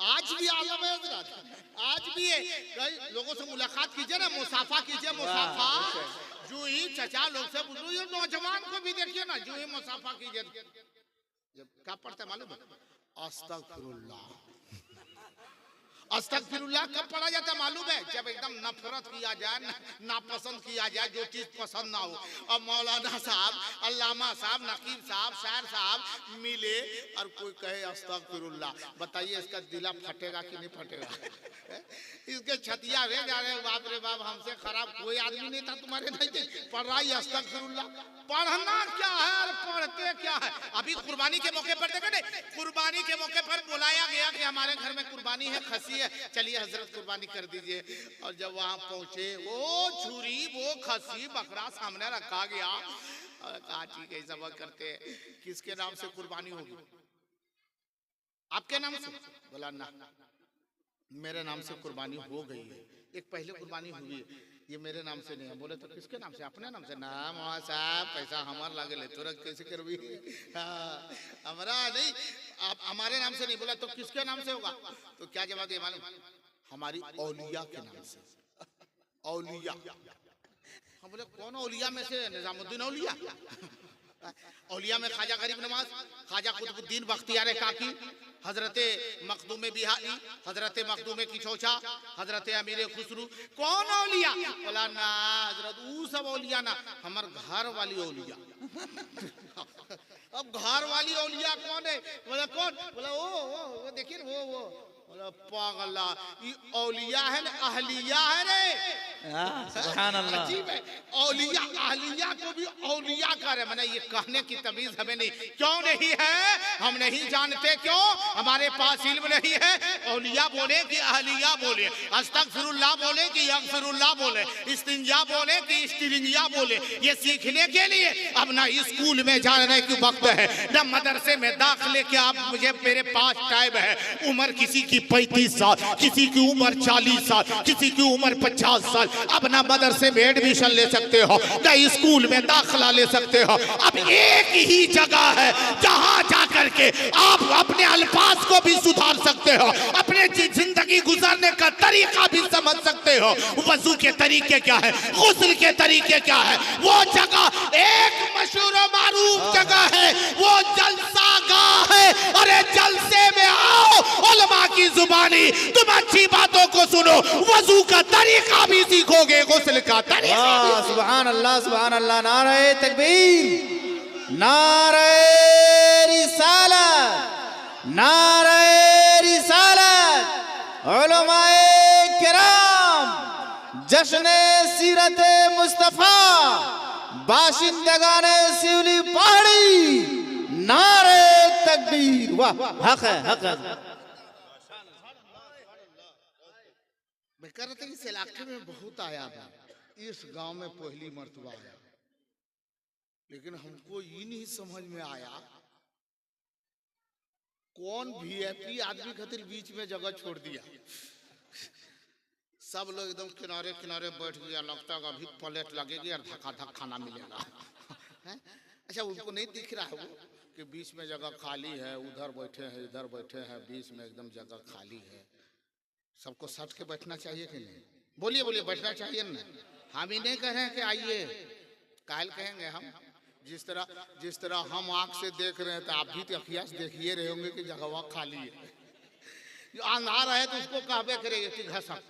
आज भी आलम है हजरत, आज भी है। लोगों से मुलाकात कीजिए ना, मुसाफा कीजिए, मुसाफा। जो ही चचा लोग से पूछो, ये नौजवान को भी देखिए ना, जो ही मुसाफा कीजिए। जब क्या पढ़ता है मालूम है? अस्तगफिरुल्लाह। अस्तगफिरुल्लाह कब पढ़ा जाता है मालूम है? जब एकदम नफरत किया जाए, नापसंद किया जाए, जो चीज पसंद ना हो। अब मौलाना साहब, अल्लामा साहब, नकीब साहब, शायर साहब मिले और कोई कहे अस्तगफिरुल्लाह, बताइए इसका दिला फटेगा कि नहीं फटेगा? इसके छतिया रे जा रहे, बाप रे बाप, हमसे खराब कोई आदमी नहीं था तुम्हारे नहीं थे। पढ़ रहा है अस्तगफिरुल्लाह। पढ़ना क्या है और पढ़ते क्या है? अभी कुर्बानी के मौके पर देखो, कुर्बानी के मौके पर बुलाया गया कि हमारे घर में कुर्बानी है, खसी है, चलिए हजरत कुर्बानी कर दीजिए। और जब वहां पहुंचे, वो छुरी, वो खसी, बकरा सामने रखा गया और कहा ठीक है सब करते हैं। किसके नाम से कुर्बानी होगी? आपके नाम से? बोला ना, मेरे नाम से कुर्बानी हो गई है। एक पहले कुर्बानी हुई है, ये मेरे नाम से नहीं है। बोले तो किसके नाम से? अपने नाम से। ना मौलाना साहब, पैसा हमार लागे ले, तुरंत कैसे करबी? हमारा नहीं, आप हमारे नाम से नहीं। बोला तो किसके नाम से होगा? तो क्या जवाब दिया मालूम? हमारी औलिया के नाम से। औलिया। हम बोले कौन औलिया में से? निजामुद्दीन औलिया। औलिया में ख्वाजा गरीब नवाज, ख्वाजा कुतुबुद्दीन बख्तियार काकी, हजरते मखदूम बिहारी, हजरते मखदूम किचौचा, हजरते अमीर खुसरू। कौन औलिया? बोला ना हजरत, वो सब औलिया ना, हमार घर वाली औलिया। अब घर वाली औलिया कौन है? बोला कौन? बोला वो देखिए वो बोला पागला, ये औलिया है ना, अहलिया है रे। सुभान अल्लाह। अजीब है, औलिया अहलिया को भी औलिया करे, मैंने ये कहने की तमीज हमें नहीं। क्यों नहीं है? हम नहीं जानते क्यों? हमारे पास इल्म नहीं है। औलिया बोले कि अहलिया बोले, अस्तगफिरुल्लाह बोले कि यगफिरुल्लाह बोले, इस्तिंजा बोले कि इस्तिरिंजा बोले, ये सीखने के लिए अब ना स्कूल में जाने की वक्त है, ना मदरसे में दाखिले के। आप मुझे, मेरे पास टाइम है। उम्र किसी की 35 साल, किसी की उम्र 40 साल, किसी की उम्र 50 साल। अब ना मदरसे में एडमिशन ले सकते हो, ना स्कूल में दाखिला ले सकते हो। अब एक ही जगह है जहां जाकर के आप अपने अल्फाज को भी सुधार सकते हो, अपने जिंदगी गुजारने का तरीका भी समझ सकते हो। वजू के तरीके क्या है, गुस्ल के तरीके क्या है, वो जगह एक मशहूर और मारूफ जगह है, वो जलसागाह है। अरे जलसे में आओ, उलमा की जुबानी, तुम अच्छी बातों को सुनो, वजू का तरीका भी सीखोगे, गुस्ल का तरीका। सुभान अल्लाह, सुभान अल्लाह। नारे तकबीर, नारे रिसालत, नारे रिसालत। उलमाए किराम, जश्न सीरत मुस्तफा, बाशिंदगाने शिवली पहाड़ी, नारे तकबीर। वाह, हक है, हक है। मैं कह रहा था इस इलाके में बहुत आया था, इस गांव में पहली मर्तबा आया, लेकिन हमको ये नहीं समझ में आया कौन वीआईपी आदमी खातिर बीच में जगह छोड़ दिया। सब लोग एकदम किनारे किनारे बैठ गया, लगता है अभी प्लेट लगेगी और धक्का धक्का खाना मिलेगा। अच्छा, उनको नहीं दिख रहा है वो कि बीच में जगह खाली है, उधर बैठे हैं, इधर बैठे हैं, बीच में एकदम जगह खाली है। सबको सट के बैठना चाहिए कि नहीं? बोलिए बोलिए, बैठना चाहिए ना? हम ही नहीं कह रहे हैं कि आइए, कायल कहेंगे हम। जिस तरह हम आंख से देख रहे हैं, तो आप भी तो अखियाँ से देखिए रहे होंगे कि जगह खाली है। जो अंधार है तो उसको कहबे करेंगे कि घसक,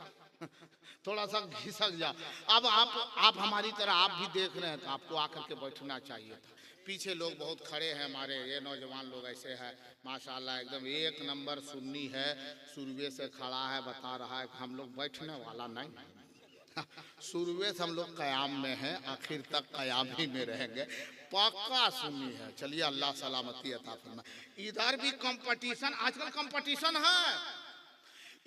थोड़ा सा घिसक जा। अब आप हमारी तरह आप भी देख रहे हैं, तो आपको आकर के बैठना चाहिए था। पीछे लोग बहुत खड़े हैं, हमारे ये नौजवान लोग ऐसे हैं माशाल्लाह, एकदम एक नंबर सुन्नी है, शुरुए से खड़ा है, बता रहा है कि हम लोग बैठने वाला नहीं। शुरुए से हम लोग कयाम में हैं, आखिर तक कयाम ही में रहेंगे, पक्का सुन्नी है। चलिए अल्लाह सलामती अता फरमाए। इधर भी कंपटीशन, आजकल कंपटीशन है।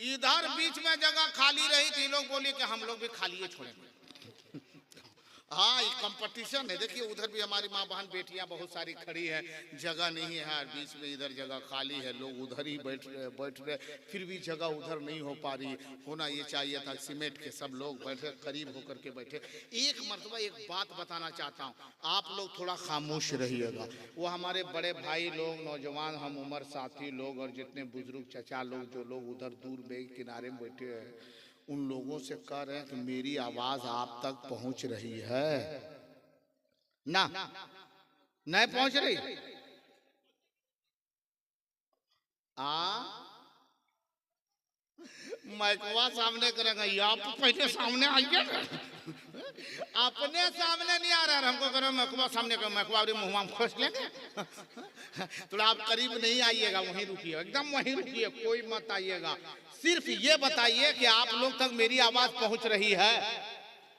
इधर बीच में जगह खाली रही थी, लोग बोले कि हम लोग भी खाली छोड़ेंगे। हाँ, ये कंपटीशन है। देखिए उधर भी हमारी माँ बहन बेटियां बहुत सारी खड़ी हैं, जगह नहीं है यार, बीच में इधर जगह खाली है, लोग उधर ही बैठ रहे, फिर भी जगह उधर नहीं हो पा रही। होना ये चाहिए था सीमेंट के सब लोग बैठे, करीब होकर के बैठे। एक मर्तबा एक बात बताना चाहता हूँ, आप लोग थोड़ा खामोश रहिएगा। वो हमारे बड़े भाई लोग, नौजवान, हम उम्र साथी लोग और जितने बुजुर्ग चचा लोग, जो लोग उधर दूर में किनारे में बैठे हैं, उन लोगों से कह रहे हैं कि मेरी आवाज आप तक पहुंच रही है ना? नहीं पहुंच रही? माइकवा सामने करेंगे, आप पहले सामने आइए। अपने सामने नहीं आ रहा है, हमको करो मैकवा सामने करो, मैकवा मुंह में खोस लेंगे। थोड़ा आप करीब नहीं आइएगा, वहीं रुकिए, एकदम वहीं रुकिए, कोई मत आइएगा। सिर्फ ये बताइए कि आप लोग तक मेरी आवाज पहुंच रही है।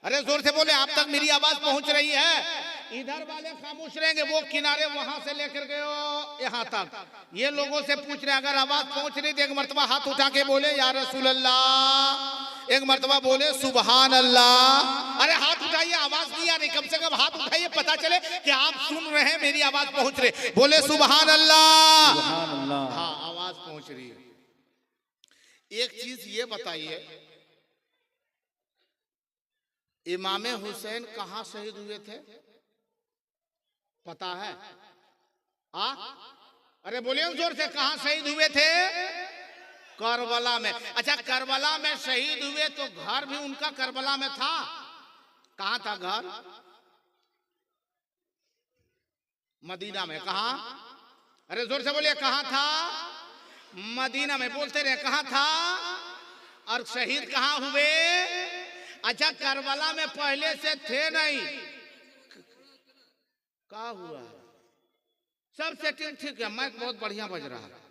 अरे जोर से बोले, आप तक मेरी आवाज पहुंच रही है? इधर वाले खामोश रहेंगे, वो किनारे वहां से लेकर गए यहाँ तक। ये लोगों से पूछ रहे, अगर आवाज पहुंच रही तो एक मर्तबा हाथ उठा के बोले या रसूल अल्लाह, एक मर्तबा बोले सुबहान अल्लाह। अरे हाथ उठाइए, आवाज नहीं आ रही, कम से कम हाथ उठाइए, पता चले कि आप सुन रहे हैं, मेरी आवाज पहुंच रही। बोले सुबहान अल्लाह। हाँ, आवाज पहुंच रही है। एक चीज ये बताइए, इमाम हुसैन कहां शहीद हुए थे? पता है? अरे बोलिए जोर से, कहां शहीद हुए थे? करबला में। अच्छा, करबला में शहीद हुए तो घर भी उनका करबला में था? कहां था घर? मदीना में। कहा? अरे जोर से बोलिए, कहां था? मदीना में। बोलते रहे, कहां था? और शहीद कहां हुए? अच्छा, करबला में पहले से थे नहीं, क्या हुआ? सब सेटिंग ठीक है, माइक बहुत बढ़िया बज रहा है।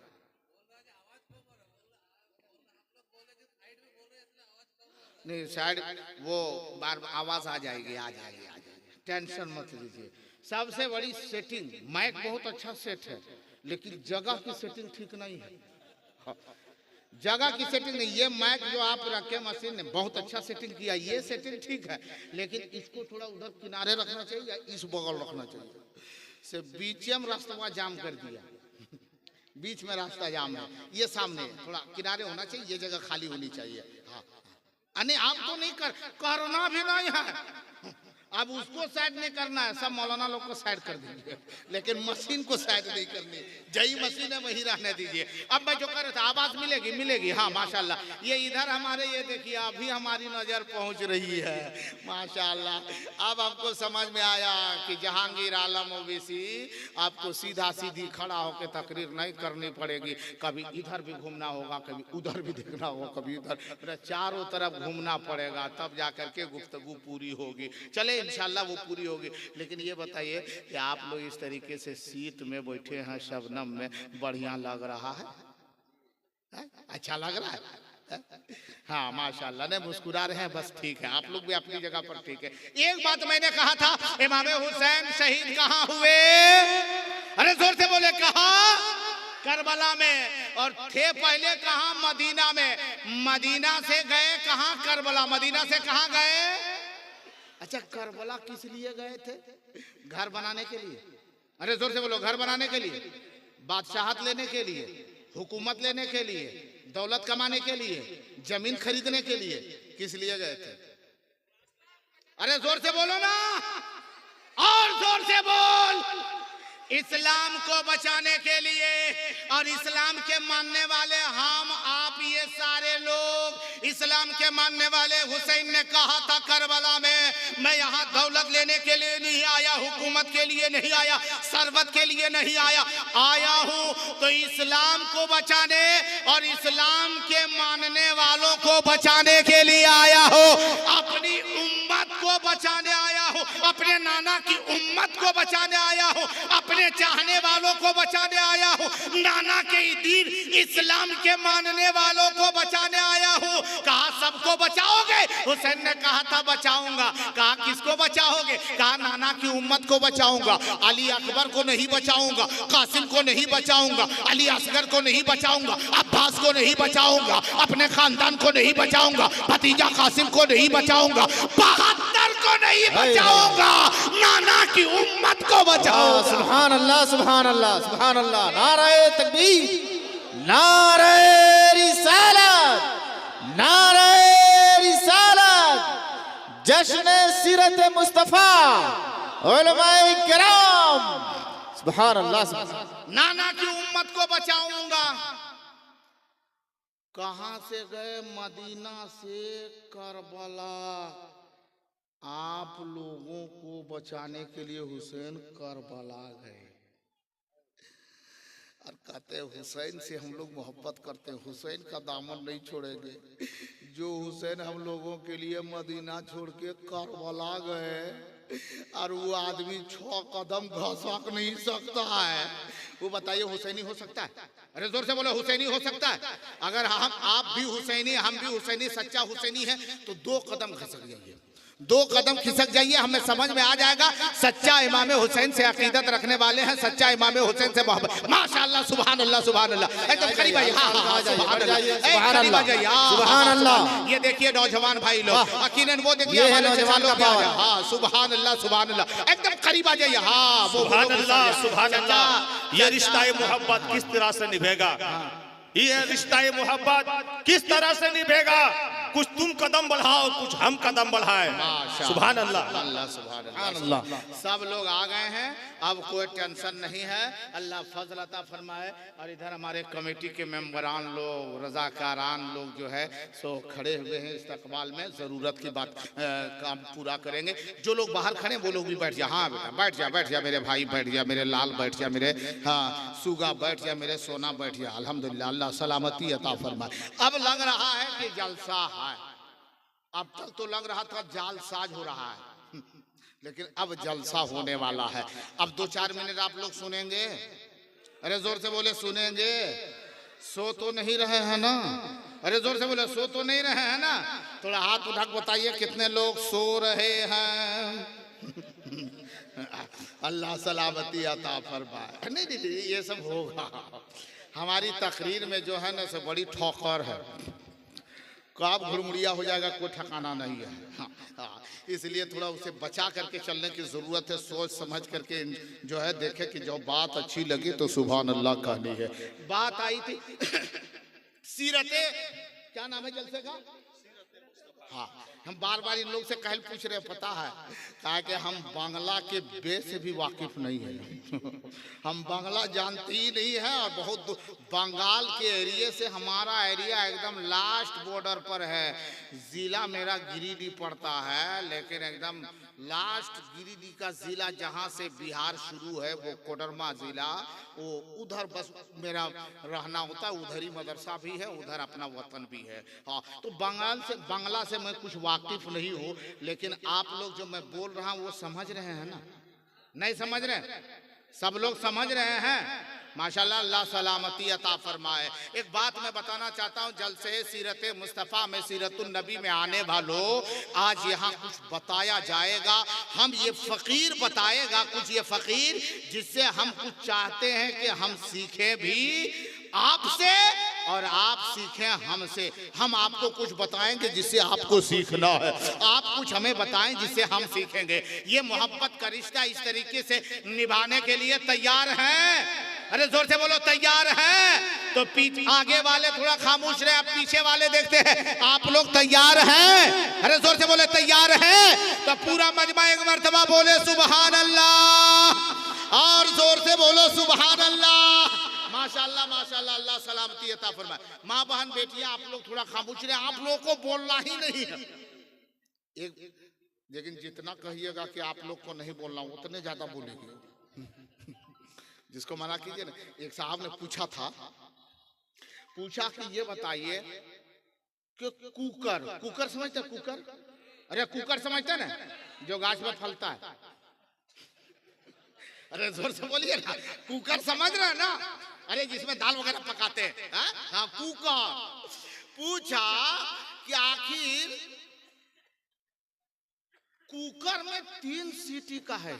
नहीं साइड, वो बार आवाज आ जाएगी, आ जाएगी, टेंशन मत लीजिए। सबसे बड़ी सेटिंग, माइक बहुत अच्छा सेट है, लेकिन जगह की सेटिंग ठीक नहीं है। जगह की सेटिंग नहीं, ये माइक जो आप रखे मशीन ने बहुत अच्छा सेटिंग किया, ये सेटिंग ठीक है, लेकिन इसको थोड़ा उधर किनारे रखना चाहिए या इस बगल रखना चाहिए। से बीच में रास्ता जाम कर दिया, बीच में रास्ता जाम है, ये सामने थोड़ा किनारे होना चाहिए, ये जगह खाली होनी चाहिए। हाँ, अरे आप तो नहीं करना भी नहीं है, अब उसको साइड नहीं करना है, सब मौलाना लोग को साइड कर दीजिए, लेकिन मशीन को साइड नहीं करनी, जही मशीन है वही रहने दीजिए। अब मैं जो कर रहा था, आवाज मिलेगी। हाँ माशाल्लाह, ये इधर हमारे, ये देखिए अभी हमारी नजर पहुंच रही है माशाल्लाह। अब आपको समझ में आया कि जहांगीर आलम ओवैसी, आपको सीधा सीधी खड़ा होकर तकरीर नहीं करनी पड़ेगी, कभी इधर भी घूमना होगा, कभी उधर भी देखना होगा, कभी इधर, चारों तरफ घूमना पड़ेगा, तब जाकर के गुफ्तगू पूरी होगी। चले इंशाल्लाह वो पूरी होगी। लेकिन ये बताइए कि आप लोग इस तरीके से शीत में बैठे हैं, शबनम में, बढ़िया लग रहा है? अच्छा लग रहा है? हाँ माशाल्लाह, ने मुस्कुरा रहे हैं, बस ठीक है, आप लोग भी अपनी जगह पर ठीक है। एक बात मैंने कहा था, इमाम हुसैन शहीद कहाँ हुए? अरे जोर से बोले, कहाँ? करबला में। और थे पहले कहाँ? मदीना में। मदीना से गए कहाँ? करबला। मदीना से कहाँ गए? अच्छा, करबला किस लिए गए थे? घर बनाने के लिए। अरे जोर से बोलो, घर बनाने के लिए, बादशाहत लेने के लिए, हुकूमत लेने के लिए, दौलत कमाने के लिए, जमीन खरीदने के लिए, किस लिए गए थे? अरे जोर से बोलो ना, और जोर से बोल। इस्लाम को बचाने के लिए, और इस्लाम के मानने वाले हम आप ये सारे लोग, इस्लाम के मानने वाले, हुसैन ने कहा था करबला में, मैं यहाँ दौलत लेने के लिए नहीं आया, हुकूमत के लिए नहीं आया, सरबत के लिए नहीं आया हूँ तो इस्लाम को बचाने और इस्लाम के मानने वालों को बचाने के लिए आया हो, अपनी उम्मत को बचाने आया हो, अपने नाना की उम्मत को बचाने आया हो, अपने चाहने वालों को बचाने आया हूँ, नाना के दीन इस्लाम के मानने वालों को बचाने आया हूँ। कहा सबको बचाओगे? हुसैन ने कहा था बचाऊंगा। कहा किसको बचाओगे? कहा नाना की उम्मत को बचाऊंगा, अली अकबर को नहीं बचाऊंगा, कासिम को नहीं बचाऊंगा, अली असगर को नहीं बचाऊंगा, अब्बास को नहीं बचाऊंगा, अपने खानदान को नहीं बचाऊंगा, भतीजा कासिम को नहीं बचाऊंगा, 72 को नहीं नहीं बचाऊंगा, नाना की उम्मत को बचाऊंगा। सुभान अल्लाह, सुभान अल्लाह, सुभान अल्लाह। नारे तकबीर, नारे रिसालत, नारे रिसालत, जश्न सीरत मुस्तफा, उलमाए किराम, सुभान अल्लाह, सुभान अल्लाह। नाना की उम्मत को बचाऊंगा। कहां से गए? मदीना से करबला। आप लोगों को बचाने के लिए हुसैन करबला गए और कहते हैं हुसैन से हम लोग मोहब्बत करते हैं, हुसैन का दामन नहीं छोड़ेंगे। जो हुसैन हम लोगों के लिए मदीना छोड़ के करबला गए और वो आदमी 6 कदम घसक नहीं सकता है, वो बताइए हुसैनी हो सकता है? अरे जोर से बोलो, हुसैनी हो सकता है? अगर हम आप भी हुसैनी, हम भी हुसैनी, सच्चा हुसैनी है तो 2 कदम खिसक जाइए, 2 कदम खिसक जाइए, हमें समझ में आ जाएगा सच्चा इमाम हुसैन से अकीदत रखने वाले हैं, सच्चा इमाम हुसैन से मोहब्बत। माशाअल्लाह, सुभान अल्लाह, सुभान अल्लाह। एकदम करीब आइए, हाँ हाँ, सुभान अल्लाह, करीब आ जाइए, सुभान अल्लाह। ये देखिए नौजवान भाई लोग, यकीनन वो देखिए हमारे नौजवान लोग, हाँ सुभान अल्लाह, सुभान अल्लाह, एकदम करीब आ जाइए, हाँ सुभान अल्लाह, सुभान अल्लाह। ये रिश्ता मोहब्बत किस तरह से निभेगा? ये रिश्ता मोहब्बत किस तरह से निभेगा? कुछ तुम कदम बढ़ाओ, कुछ हम कदम बढ़ाए। सुभान अल्लाह, अल्लाह, सुभान अल्लाह। सब लोग आ गए हैं, अब कोई टेंशन नहीं है, अल्लाह फजल अता फरमाए। और इधर हमारे कमेटी के मेंबरान लोग, रजाकारान लोग जो है सो खड़े हुए हैं इस्तकबाल में, जरूरत की बात काम पूरा करेंगे। जो लोग बाहर खड़े वो लोग भी बैठ जा, हाँ बेटा बैठ जा, बैठ जा मेरे भाई, बैठ जा मेरे लाल, बैठ जा मेरे हाँ सुगा, बैठ जा मेरे सोना, बैठ जा। अल्हम्दुलिल्लाह, अल्लाह सलामती अता फरमाए। अब लग रहा है कि जलसा है, अब तक तो लग रहा था जालसाज हो रहा है, लेकिन अब जलसा होने वाला है। अब 2-4 मिनट आप लोग सुनेंगे, अरे जोर से बोले सुनेंगे, सो तो नहीं रहे हैं ना? अरे जोर से बोले सो तो नहीं रहे हैं ना? थोड़ा हाथ उठा के बताइए कितने लोग सो रहे हैं। अल्लाह सलामती अता फरमाए। नहीं नहीं नहीं, ये सब होगा। हमारी तकरीर में जो है ना से बड़ी ठोकर है, कब घुड़मुड़िया हो जाएगा कोई ठिकाना नहीं है। हाँ, इसलिए थोड़ा उसे बचा करके चलने की जरूरत है, सोच समझ करके जो है देखे कि जो बात अच्छी लगी तो सुभान अल्लाह कहनी है। बात आई थी सीरते, क्या नाम है जलसे का? हाँ, हम बार बार इन लोग से कहल पूछ रहे, पता है कहा कि हम बांग्ला के बे से भी वाकिफ नहीं है। हम बांग्ला जानते ही नहीं है, और बहुत बंगाल के एरिया से हमारा एरिया एकदम लास्ट बॉर्डर पर है। जिला मेरा गिरिडीह पड़ता है, लेकिन एकदम लास्ट गिरिडीह का जिला जहाँ से बिहार शुरू है वो कोडरमा जिला, वो उधर बस मेरा रहना होता है, उधर ही मदरसा भी है, उधर अपना वतन भी है। हाँ, तो बांग्ला से मैं कुछ वाकिफ नहीं हूँ, लेकिन आप लोग जो मैं बोल रहा हूँ वो समझ रहे हैं ना? नहीं समझ रहे? सब लोग समझ रहे हैं? माशाल्लाह, अल्लाह सलामती अता फरमाए। एक बात मैं बताना चाहता हूँ, जलसे सीरत मुस्तफ़ा में, सीरतुन नबी में आने वालों, आज यहाँ कुछ बताया जाएगा। हम ये फ़कीर बताएगा कुछ, ये फ़कीर जिससे हम कुछ चाहते हैं कि हम सीखें भी आपसे और आप सीखें हमसे। हम आपको कुछ बताएंगे जिससे आपको सीखना है, आप कुछ हमें बताएं जिससे हम सीखेंगे। ये मोहब्बत का रिश्ता इस तरीके से निभाने के लिए तैयार हैं? अरे जोर से बोलो तैयार हैं? तो आगे वाले थोड़ा खामोश रहे, आप पीछे वाले देखते हैं। आप लोग तैयार हैं? अरे जोर से बोले तैयार हैं? तो पूरा मजमा एक मर्तबा बोले सुभान अल्लाह, और जोर से बोलो सुभान अल्लाह। माशाल्लाह माशाल्लाह, अल्लाह सलामती अता फरमाए। माँ बहन बेटियां आप लोग थोड़ा खामोश रहे, आप लोगों को बोलना ही नहीं है एक, लेकिन जितना कहिएगा कि आप लोग को नहीं बोलना उतने ज्यादा बोलेंगे। जिसको मना कीजिए ना। एक साहब ने पूछा कि ये बताइए कि कुकर समझते? कुकर, अरे कुकर समझते ना, जो गाछ में फलता है? अरे जोर से बोलिए ना, कुकर समझ रहे हैं ना? अरे जिसमें दाल वगैरह पकाते हैं, हाँ कुकर। पूछा कि आखिर कुकर में 3 सीटी का है,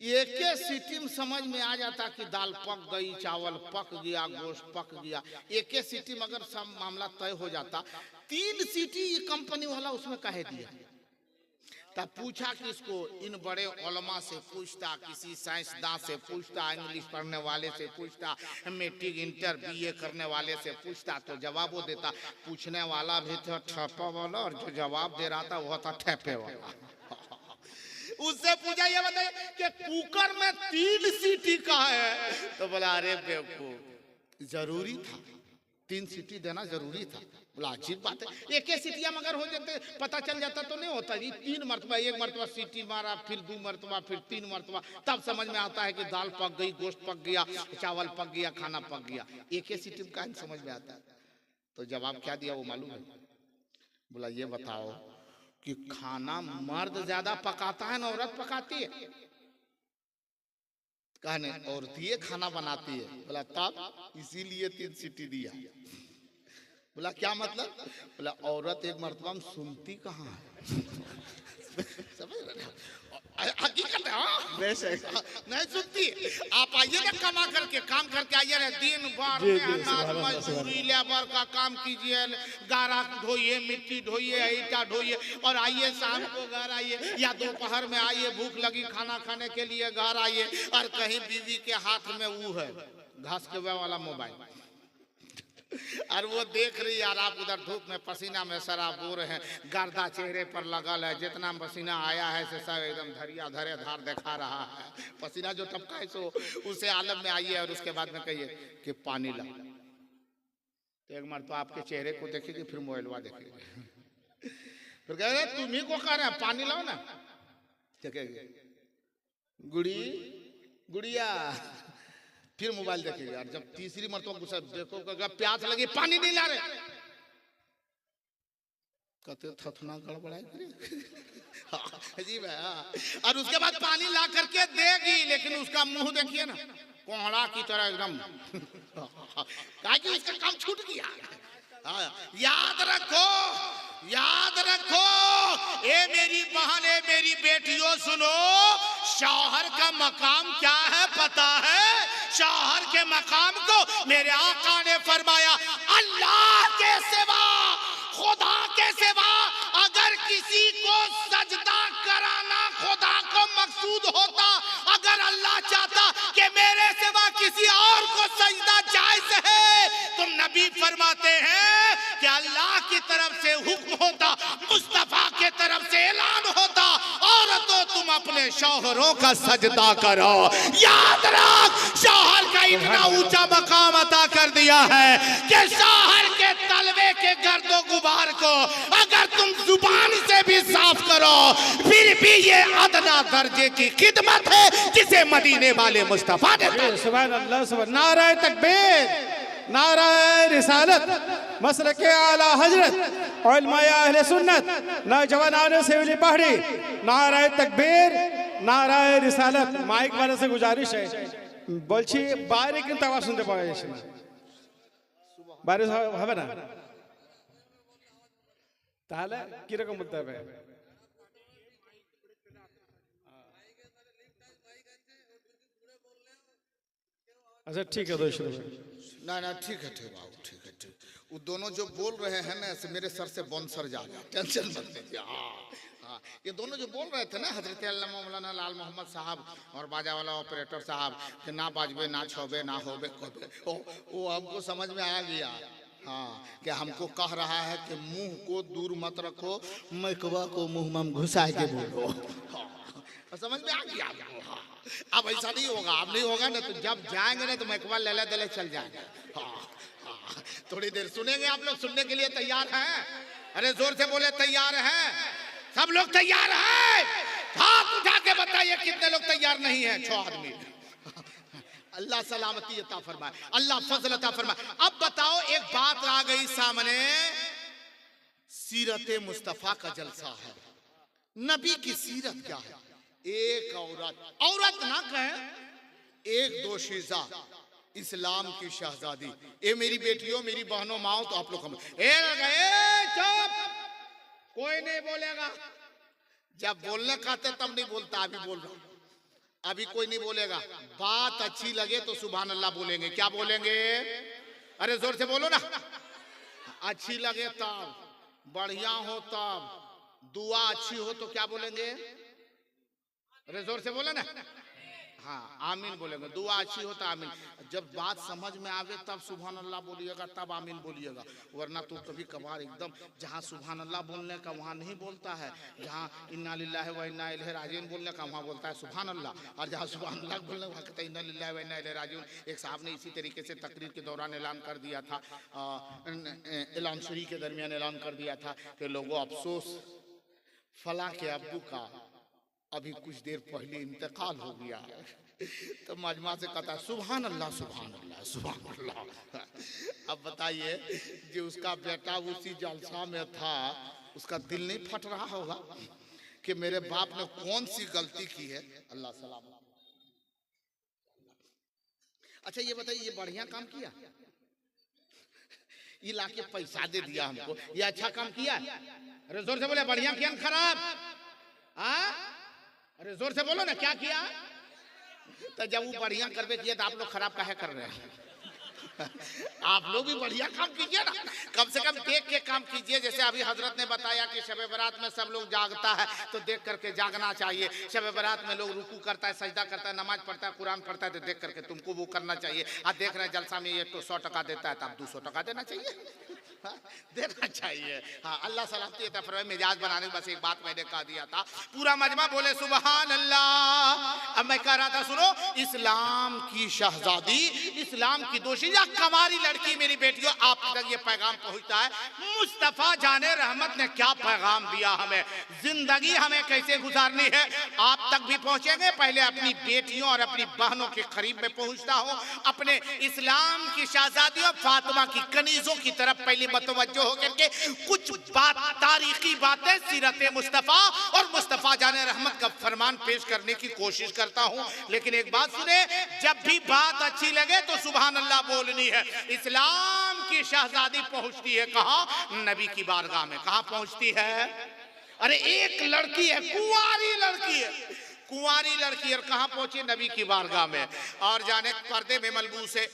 एक सीटी में समझ में आ जाता कि दाल पक गई, चावल पक गया, गोश्त पक गया। एक सीटी में अगर सब मामला तय हो जाता, 3 सीटी ये कंपनी वाला उसमें कहे दिया। तब पूछा किसको? इन बड़े उलमा से पूछता, किसी साइंसदान से पूछता, इंग्लिश पढ़ने वाले से पूछता, मैट्रिक इंटर बीए करने वाले से पूछता, तो जवाब वो देता। पूछने वाला भी था ठप्पा वाला और जो जवाब दे रहा था वो था ठेपे वाला। उससे पूछा ये बताइए कि कुकर में 3 सीटी का है, तो बोला अरे बेवकूफ, जरूरी था 3 सीटी देना जरूरी था। बोला अजीब बात है, एक ही सीटियां मगर हो जाते पता चल जाता तो नहीं होता जी। 3 मरतबा, एक मरतबा सीटी मारा, फिर 2 मरतबा, फिर 3 मरतबा, तब समझ में आता है कि दाल पक गई, गोश्त पक गया, चावल पक गया, खाना पक गया। एक ही सीटी में कहाँ समझ में आता है? तो जवाब क्या दिया वो मालूम है? बोला ये बताओ कि खाना मर्द ज्यादा पकाता है ना औरत पकाती है? कहने औरतें खाना बनाती है। बोला तब इसीलिए 3 सीटी दिया। बोला क्या मतलब? बोला औरत एक मर्तबा में सुनती कहाँ है। समझ रहे? हकीकत है, हाँ नहीं सुनती। आप आइए ना कमा करके, काम करके आइए ना, दिन भर मजदूरी लेबर का काम कीजिए, गारा ढोइए, मिट्टी ढोइए, ईटा ढोइए, और आइए शाम को घर आइए या दोपहर में आइए, भूख लगी खाना खाने के लिए घर आइए, और कहीं बीवी के हाथ में वो है घास के वाला मोबाइल, और वो देख रही है, और आप उधर धूप में पसीना में शराब हो रहे हैं, गर्दा चेहरे पर लगल है, जितना पसीना आया है से सब एकदम धरिया धरे धार दिखा रहा है। पसीना जो टपका है सो उसे आलम में आइए, और उसके बाद में कहिए कि पानी ला। तो एक मरतबा आपके चेहरे को देखेगी, फिर मोबाइलवा देखेगी, फिर कह रहे तुम ही को कह रहे हैं पानी लाओ ना, देखेगी गुड़िया, फिर मोबाइल देखेगा। और जब तीसरी मरतबा गुस्सा देखो कहेगा प्यास लगी, पानी नहीं ला रहे, कहते थथना गड़बड़ाई अजीब है। और उसके बाद पानी ला करके देगी, लेकिन उसका मुंह देखिए ना कोहड़ा की तरह एकदम, कहा कि उसका काम छूट गया। याद रखो, याद रखो, ए मेरी बहन, ए मेरी बेटियों सुनो, शौहर का मकाम क्या है पता है? शौहर के मकाम को मेरे आका ने फरमाया, अल्लाह के सिवा, खुदा के सिवा अगर किसी को सजदा कराना खुदा को मकसूद होता, अगर अल्लाह चाहता कि मेरे सिवा किसी और को सजदा जायज है, तो नबी फरमाते हैं कि अल्लाह की तरफ से हुक्म होता, मुस्तफा के तरफ से ऐलान होता, औरतों तुम अपने शौहरों का सजदा करो। याद रख, शौहर का इतना ऊंचा मकाम अता कर दिया है कि शौहर के तलवे के गर्दो गुबार को अगर तुम जुबान से भी साफ करो, फिर भी ये अदना दर्जे की खिदमत है जिसे मदीने वाले मुस्तफा ने। सुभान अल्लाह, सुभान नारे तकबीर, नारे रिसालत, मसलके आला हजरत, उलमाए अहले सुन्नत, नौजवान सेवली पहाड़ी, नारे तकबीर, नारे रिसालत। माइक वाले से गुजारिश है বলছি বাইরে কিন্তু আওয়াজ শুনতে পাওয়া যাচ্ছে না, বাইরে হবে না, তাহলে কি রকম বলতে হবে? अच्छा ठीक है दोस्तों, ना ना ठीक है, ठीक बाबू, ठीक है, ठीक। वो दोनों जो बोल रहे हैं ना, मेरे सर से बौंसर जा गया, टेंशन मत लीजिए। हाँ हाँ, ये दोनों जो बोल रहे थे ना, हजरत अल्लामा मौलाना लाल मोहम्मद साहब और बाजा वाला ऑपरेटर साहब, कि ना बाजबे ना छोबे ना होबे कोबे, वो हमको समझ में आ गया। हाँ, कि हमको कह रहा है कि मुंह को दूर मत रखो, मैकवा को मुंह में घुसा के बोलो। हाँ, समझ में आ गया आपको। हाँ, अब ऐसा नहीं होगा, अब नहीं होगा ना, तो जब जाएंगे ना तो मैकवा लेले दले चल जाएंगे। हाँ हाँ, थोड़ी देर सुनेंगे आप लोग, सुनने के लिए तैयार हैं? अरे जोर से बोले तैयार हैं? सब लोग तैयार हैं? हाथ उठा के बताइए कितने लोग तैयार नहीं हैं? 6 आदमी। अल्लाह सलामती अता फरमाए, अल्लाह फजल अता फरमाए। अब बताओ, एक बात आ गई सामने, सीरत मुस्तफा का जलसा है, नबी की सीरत क्या है? एक औरत ना कहे, एक दोशीजा, इस्लाम की शहजादी। ए मेरी बेटियों, मेरी बहनों, माओ, तो आप लोग हम चुप, कोई नहीं बोलेगा। जब बोलने का था तब नहीं बोलता, अभी बोल रहा हूं, अभी कोई नहीं बोलेगा। बात अच्छी लगे तो सुभान अल्लाह बोलेंगे। क्या बोलेंगे? अरे जोर से बोलो ना। अच्छी लगे तब, बढ़िया हो तब, दुआ अच्छी हो तो क्या बोलेंगे? अरे जोर से बोले ना। हाँ, आमीन बोलेंगे। दुआ अच्छी हो तो आमीन। जब बात समझ में आवे तब सुभान अल्लाह बोलिएगा, तब आमीन बोलिएगा। वरना तो कभी कभार एकदम जहाँ सुभान अल्लाह बोलने का वहाँ नहीं बोलता है, जहाँ इन्ना लिल्लाहि व इन्ना इलैहि राजिऊन बोलने का वहाँ बोलता है सुभान अल्लाह, और जहाँ सुभान अल्लाह बोलने वहाँ कहता है इन्ना लिल्लाहि व इन्ना इलैहि राजिऊन। एक साहब ने इसी तरीके से तकरीर के दौरान ऐलान कर दिया था, ऐलान शरी के दरमियान ऐलान कर दिया था कि लोगों अफसोस, फला के अब्बू का अभी कुछ देर पहले इंतकाल हो गया। तो मजमा से कहता सुभान अल्लाह सुभान अल्लाह सुभान अल्लाह। अब बताइए, जो उसका बेटा उसी जलसा में था, उसका दिल नहीं फट रहा होगा कि मेरे बाप ने कौन सी गलती की है? अल्लाह सलाम। अच्छा ये बताइए, ये बढ़िया काम किया, ये लाके पैसा दे दिया हमको, ये अच्छा काम किया? अरे जोर से बोले, बढ़िया किया खराब? अरे जोर से बोलो ना, क्या किया? तो जब वो बढ़िया करवे किया तो आप लोग खराब काहे कर रहे हैं? आप लोग भी बढ़िया काम कीजिए ना, कम से कम देख के काम कीजिए। जैसे अभी हजरत ने बताया कि शब बरात में सब लोग जागता है, तो देख करके जागना चाहिए। शब बरात में लोग रुकू करता है, सजदा करता है, नमाज पढ़ता है, कुरान पढ़ता है, तो देख करके तुमको वो करना चाहिए। आप देख रहे हैं जलसा में ये तो 100 टका देता है, तो आप 200 टका देना चाहिए। देना चाहिए। हाँ, अल्लाह सलामती अता फरमाए। मिजाज बनाने में बस एक बात मैंने कह दिया था, पूरा मजमा बोले सुभान अल्लाह। अब मैं कह रहा था, सुनो, इस्लाम की शहजादी, इस्लाम की दोषी या कमारी लड़की, मेरी बेटियों, आप तक ये पैगाम पहुंचता है। मुस्तफा जाने रहमत ने क्या पैगाम दिया हमें, जिंदगी हमें कैसे गुजारनी है, आप तक भी पहुंचेंगे। पहले अपनी बेटियों और अपनी बहनों के करीब में पहुंचता हो, अपने इस्लाम की शहजादियों फातिमा की कनीजों की तरफ पहले मतवज्जो होकर के कुछ बात, तारीखी बातें सीरत मुस्तफा और मुस्तफा जाने रहमत का फरमान पेश करने की कोशिश करता हूं। लेकिन एक बात सुने, जब भी बात अच्छी लगे तो सुभान अल्लाह बोलनी है। इस्लाम की शहजादी पहुंचती है कहां? नबी की बारगाह में। कहां पहुंचती है? अरे एक लड़की है, कुंवारी लड़की है, कुंवारी लड़की, और कहां पहुंची? नबी की बारगाह में। और जाने पर्दे में मलबूस है,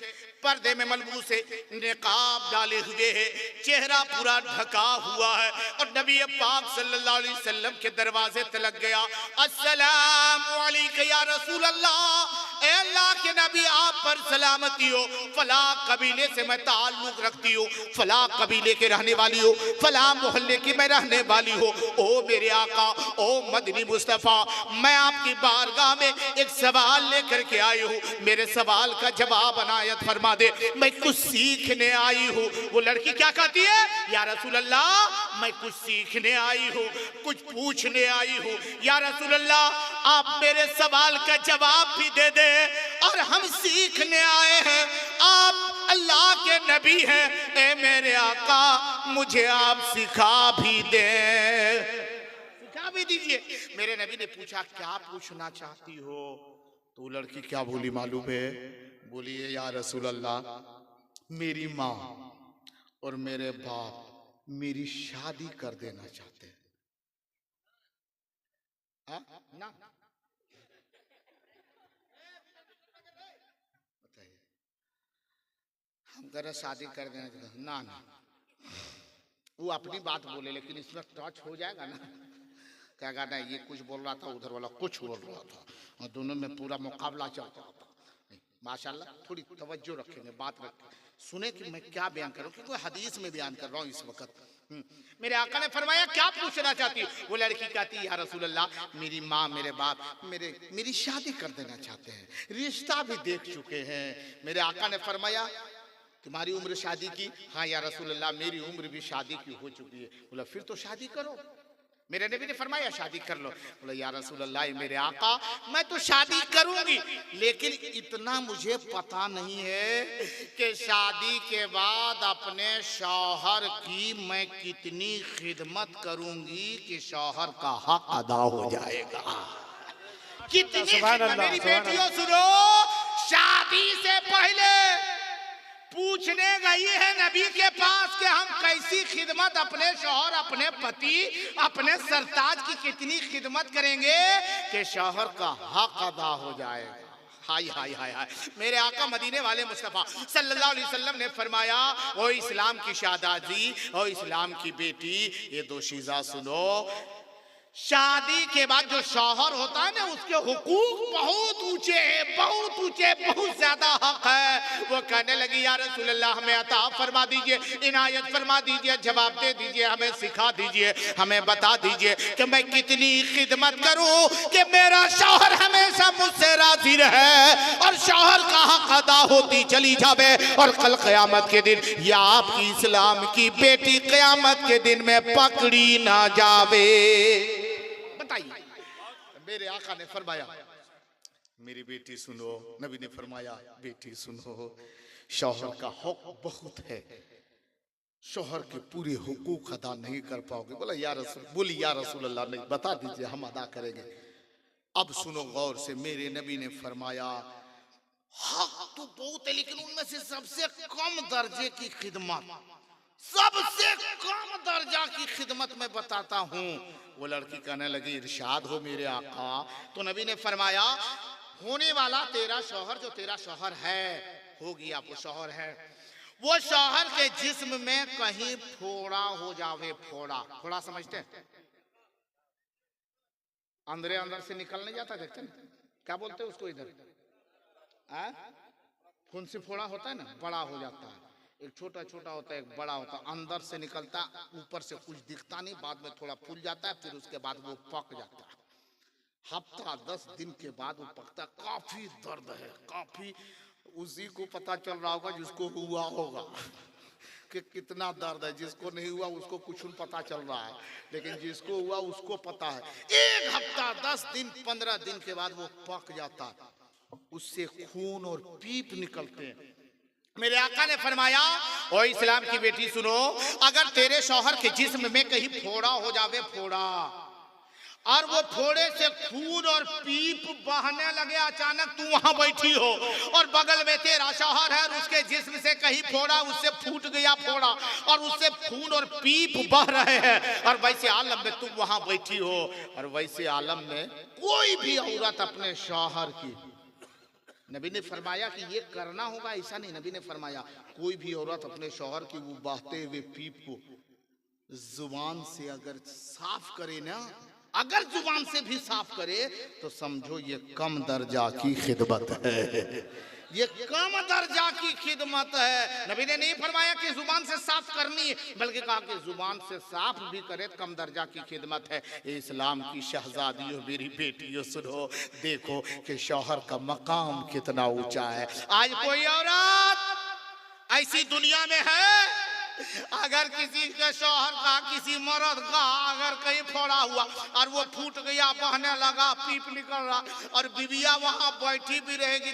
पर्दे में मलबूस है, निकाब डाले हुए है, चेहरा पूरा ढका हुआ है, और नबी पाक सल्लल्लाहु अलैहि वसल्लम के दरवाजे तलक गया। अस्सलामु अलैका या रसूल अल्लाह, ए अल्लाह के नबी आप पर सलामती हो, फला कबीले से मैं ताल्लुक रखती हूँ, फला कबीले के रहने वाली हो, फला मोहल्ले की मैं रहने वाली हो। ओ मेरे आका, ओ मदनी मुस्तफ़ा, मैं आपकी बारगाह में एक सवाल लेकर के आई हूँ, मेरे सवाल का जवाब अनायत फरमा दे, मैं कुछ सीखने आई हूँ। वो लड़की क्या कहती है? या रसूल अल्लाह, मैं कुछ सीखने आई हूँ, कुछ पूछने आई हूँ। या रसूल अल्लाह, आप मेरे सवाल का जवाब भी दे दे, और हम सीखने आए हैं, आप अल्लाह के नबी हैं, ए मेरे आका मुझे आप सिखा भी दे, सिखा भी दीजिए। मेरे नबी ने पूछा क्या पूछना चाहती हो? तो लड़की क्या बोली मालूम है? बोलिए या रसूल अल्लाह, मेरी माँ और मेरे बाप मेरी शादी कर देना चाहते हैं। ना बताइए, हम कह रहे शादी कर देना चाहते, ना ना, वो अपनी बात बोले, लेकिन इसमें टच हो जाएगा ना, कहेगा ना ये कुछ बोल रहा था, उधर वाला कुछ बोल रहा था, और दोनों में पूरा मुकाबला चल रहा था। माशाल्लाह, थोड़ी तवज्जो रखेंगे, बात रखें, सुने कि मैं क्या बयान करूं, क्योंकि हदीस में बयान कर रहा हूं इस वक्त। मेरे आका ने फरमाया क्या पूछना चाहती? वो लड़की कहती है या रसूल अल्लाह, मेरी माँ मेरे बाप मेरी शादी कर देना चाहते हैं, रिश्ता भी देख चुके हैं। मेरे आका ने फरमाया तुम्हारी उम्र शादी की? हाँ या रसूल अल्लाह, मेरी उम्र भी शादी की हो चुकी है। बोला फिर तो शादी करो। मेरे नबी ने फरमाया शादी कर लो। बोला या रसूल अल्लाह, मेरे आका मैं तो शादी करूंगी, लेकिन इतना मुझे पता नहीं है कि शादी के बाद अपने शौहर की मैं कितनी खिदमत करूंगी कि शौहर का हक अदा हो जाएगा। कितनी खिदमत? मेरी बेटियों सुनो, शादी से पहले पूछने गई है नबी के पास कि हम कैसी खिदमत अपने शौहर, अपने पति, अपने सरताज की कितनी खिदमत करेंगे कि शौहर का हक अदा हो जाएगा। हाय हाय हाय हाय, मेरे आका मदीने वाले मुस्तफा सल्लल्लाहु अलैहि वसल्लम ने फरमाया, ओ इस्लाम की शहजादी, ओ इस्लाम की बेटी, ये दो चीज़ा सुनो। शादी के बाद जो शौहर होता है ना, उसके हुकूक बहुत ऊंचे हैं, बहुत ऊंचे, बहुत ज्यादा हक है। वो कहने लगी, या रसूल अल्लाह, हमें अता फरमा दीजिए, इनायत फरमा दीजिए, जवाब दे दीजिए, हमें सिखा दीजिए, हमें बता दीजिए कि मैं कितनी खिदमत करूं कि मेरा शौहर हमेशा मुझसे राजी रहे और शौहर का हक अदा होती चली जावे, और कल क़यामत के दिन या आपकी इस्लाम की बेटी क़यामत के दिन में पकड़ी ना जावे। मेरे आका ने फरमाया, मेरी बेटी सुनो, नबी ने फरमाया, बेटी सुनो, शौहर का हक बहुत है, शौहर के पूरे हुकूक अदा नहीं कर पाओगे। बोला या रसूल, बोली या रसूल अल्लाह, नहीं, बता दीजिए, हम अदा करेंगे। अब सुनो गौर से, मेरे नबी ने फरमाया, हक तो बहुत है, लेकिन उनमें से सबसे कम दर्जे की खिदमत, सबसे कम दर्जा की खिदमत मैं बताता हूँ। वो लड़की कहने लगी, इरशाद हो मेरे आका। तो नबी ने फरमाया, होने वाला तेरा शौहर, जो तेरा शौहर है, हो गया वो शौहर है, वो शौहर के जिस्म में कहीं फोड़ा हो जावे। फोड़ा, फोड़ा समझते हैं? अंदर अंदर से निकल नहीं जाता, देखते हैं क्या बोलते हैं उसको इधर, खून से फोड़ा होता है ना, बड़ा हो जाता है, एक छोटा छोटा होता है, एक बड़ा होता है, अंदर से निकलता, ऊपर से कुछ दिखता नहीं, बाद में थोड़ा फूल जाता है, फिर उसके बाद वो पक जाता है। हफ्ता 10 दिन के बाद वो पकता, काफी दर्द है, काफी, उसी को पता चल रहा होगा जिसको हुआ होगा कि कितना दर्द है। जिसको नहीं हुआ उसको कुछ पता चल रहा है, लेकिन जिसको हुआ उसको पता है। 1 हफ्ता 10 दिन 15 दिन के बाद वो पक जाता है, उससे खून और पीप निकलते हैं। मेरे आका ने फरमाया, ओ इस्लाम की बेटी सुनो, अगर तेरे शौहर के जिस्म में कहीं फोड़ा हो जावे, फोड़ा, और वो फोड़े से खून और पीप बहने लगे, अचानक तू वहां बैठी हो और बगल में तेरा शौहर है और उसके जिस्म से कहीं फोड़ा, उससे फूट गया फोड़ा और उससे खून और पीप बह रहे हैं, और वैसे आलम में तुम वहां बैठी हो, और वैसे आलम में कोई भी औरत अपने शौहर की, नबी ने फरमाया कि ये करना होगा, ऐसा नहीं, नबी ने फरमाया कोई भी औरत अपने शौहर की वो बहते हुए पीप को जुबान से अगर साफ करे ना, अगर जुबान से भी साफ करे, तो समझो ये कम दर्जा की खिदमत है, ये कम दर्जा की खिदमत है। नबी ने नहीं फरमाया कि जुबान से साफ करनी है, बल्कि कहा कि जुबान से साफ भी करे कम दर्जा की खिदमत है। इस्लाम की शहजादियों, मेरी बेटियों, सुनो, देखो कि शौहर का मकाम कितना ऊंचा है। आज कोई औरत ऐसी दुनिया में है, अगर किसी के शौहर का, किसी मर्द का अगर कहीं फोड़ा हुआ और वो फूट गया, बहने लगा, पीप निकल रहा, और बीविया वहां बैठी भी रहेगी,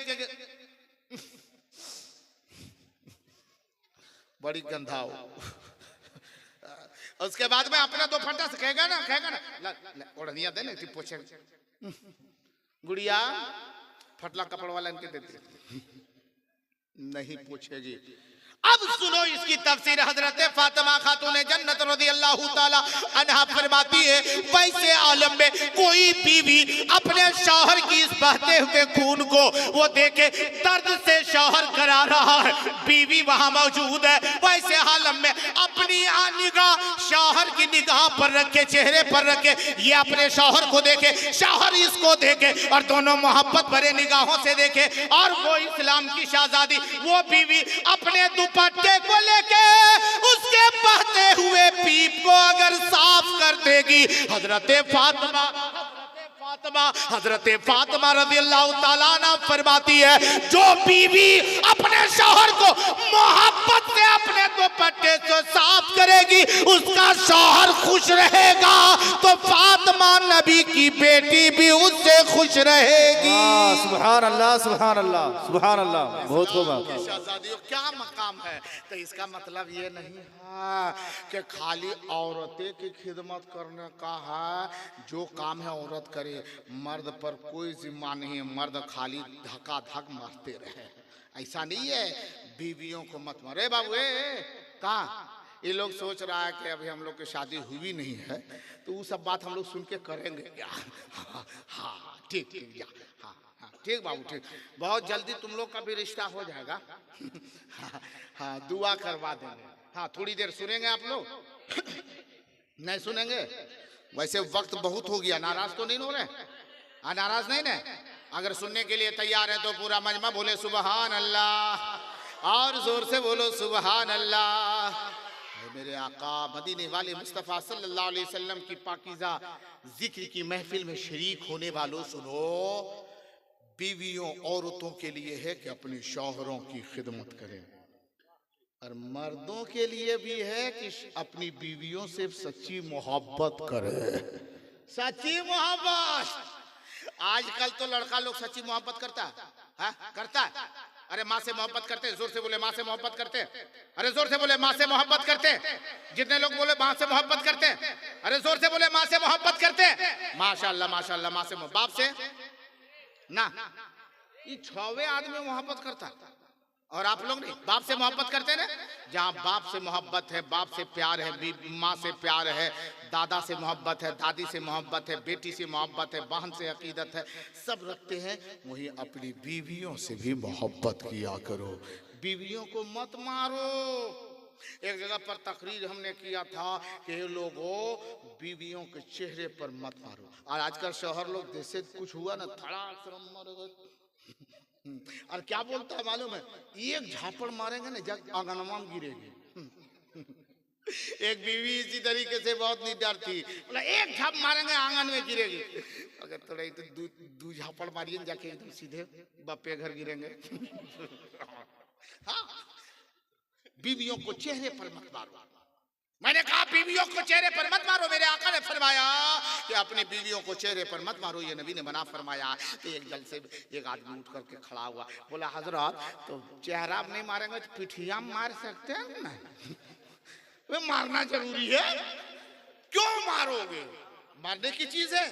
बड़ी गंधा हो, उसके बाद में अपना 2 फंटा से कहेगा ना, ओढ़निया दे ना, पूछे गुड़िया फटला कपड़ वाला इनके देते, नहीं पूछेगी। अब सुनो इसकी तफसीर, हजरत फातिमा खातून जन्नत रज़ियल्लाहु ताला अन्हा फरमाती है, वैसे आलम में कोई बीवी अपने शौहर की इस बहते हुए खून को वो देखे, दर्द से शौहर करा रहा है, बीवी वहां मौजूद है, वैसे आलम में अपनी निगाह शौहर की निगाह पर रखे, चेहरे पर रखे, ये अपने शौहर को देखे, शौहर इसको देखे, और दोनों मोहब्बत भरे निगाहों से देखे, और वो इस्लाम की शहजादी, वो बीवी अपने दुपट्टे को लेके उसके बहते हुए पीप को अगर साफ कर देगी, हजरत फातिमा रज़ियल्लाहु ताला अन्हा फरमाती है, जो बीवी अपने शौहर को मोहब्बत से अपने दुपट्टे से साफ करेगी, उसका शौहर खुश रहेगा, तो फातिमा नबी की बेटी भी उससे खुश रहेगी। सुभान अल्लाह, सुभान अल्लाह, सुभान अल्लाह, बहुत खूब। शहजादियों क्या मकाम है। तो इसका मतलब ये नहीं है कि खाली औरतें की खिदमत करने का है, जो काम है औरत करे, मर्द पर कोई जिम्मा नहीं है, मर्द खाली धक्का धक मारते रहे, ऐसा नहीं है। बीवियों को मत मारे बाबू, कहाँ ये लोग सोच रहा है कि अभी हम लोग की शादी हुई नहीं है, तो वो सब बात हम लोग सुन के करेंगे क्या? हाँ ठीक ठीक, हाँ हाँ ठीक बाबू ठीक, बहुत जल्दी तुम लोग का भी रिश्ता हो जाएगा। हाँ, हाँ दुआ करवा देंगे। हाँ थोड़ी देर सुनेंगे आप लोग? नहीं सुनेंगे? वैसे वक्त बहुत हो गया, नाराज तो नहीं हो रहे? हाँ नाराज नहीं ना? अगर सुनने के लिए तैयार है तो पूरा मजमा बोले सुबहान अल्लाह, और जोर से बोलो सुबहान अल्लाह। मेरे आका मदीने वाले मुस्तफ़ा सल्लल्लाहु अलैहि वसल्लम की पाकीज़ा जिक्र की महफिल में शरीक होने वालों सुनो, बीवियों औरतों के लिए है कि अपने शौहरों की खिदमत करें, और मर्दों के लिए भी है कि अपनी बीवियों से सच्ची मोहब्बत करें। सच्ची मोहब्बत, आजकल तो लड़का लोग सच्ची मोहब्बत करता है, करता है? अरे माँ से मोहब्बत करते, जोर से बोले माँ से मोहब्बत करते, अरे जोर से बोले माँ से मोहब्बत करते। जितने लोग बोले माँ से मोहब्बत करते, अरे जोर से बोले माँ से मोहब्बत करते। माशाल्लाह माशाल्लाह, माँ से बाप से ना, ये 6वें आदमी मोहब्बत करता, और आप लोग नहीं बाप से मोहब्बत करते ना। जहाँ बाप से मोहब्बत है, बाप से प्यार है, माँ से प्यार है, दादा से मोहब्बत है, दादी से मोहब्बत है, बेटी से मोहब्बत है, बहन से अकीदत है, सब रखते हैं। वही अपनी बीवियों से भी मोहब्बत किया करो, बीवियों को मत मारो। एक जगह पर तकरीर हमने किया था कि लोगों बीवियों के चेहरे पर मत मारो, और आजकल शौहर लोग जैसे कुछ हुआ ना धड़ाक से मर गए। और क्या बोलता है मालूम है, एक झापड़ मारेंगे ना जग आंगनमा में गिरेगी। एक बीवी इसी तरीके से बहुत निडर थी, बोला एक झाप मारेंगे आंगन में गिरेगी। अगर थोड़ा तो दू झापड़ मारिए जाके एकदम सीधे बापे घर गिरेंगे। हाँ बीवियों को चेहरे पर मत मारो। मैंने कहा बीवियों को चेहरे पर मत मारो, मेरे आका ने फरमाया कि अपनी बीवियों को चेहरे पर मत मारो, ये नबी ने मना फरमाया। तो एक जल से एक आदमी उठ करके खड़ा हुआ, बोला हजरत तो चेहरा नहीं मारेंगे तो पिठिया मार सकते हैं ना? वे मारना जरूरी है, क्यों मारोगे? मारने की चीज है,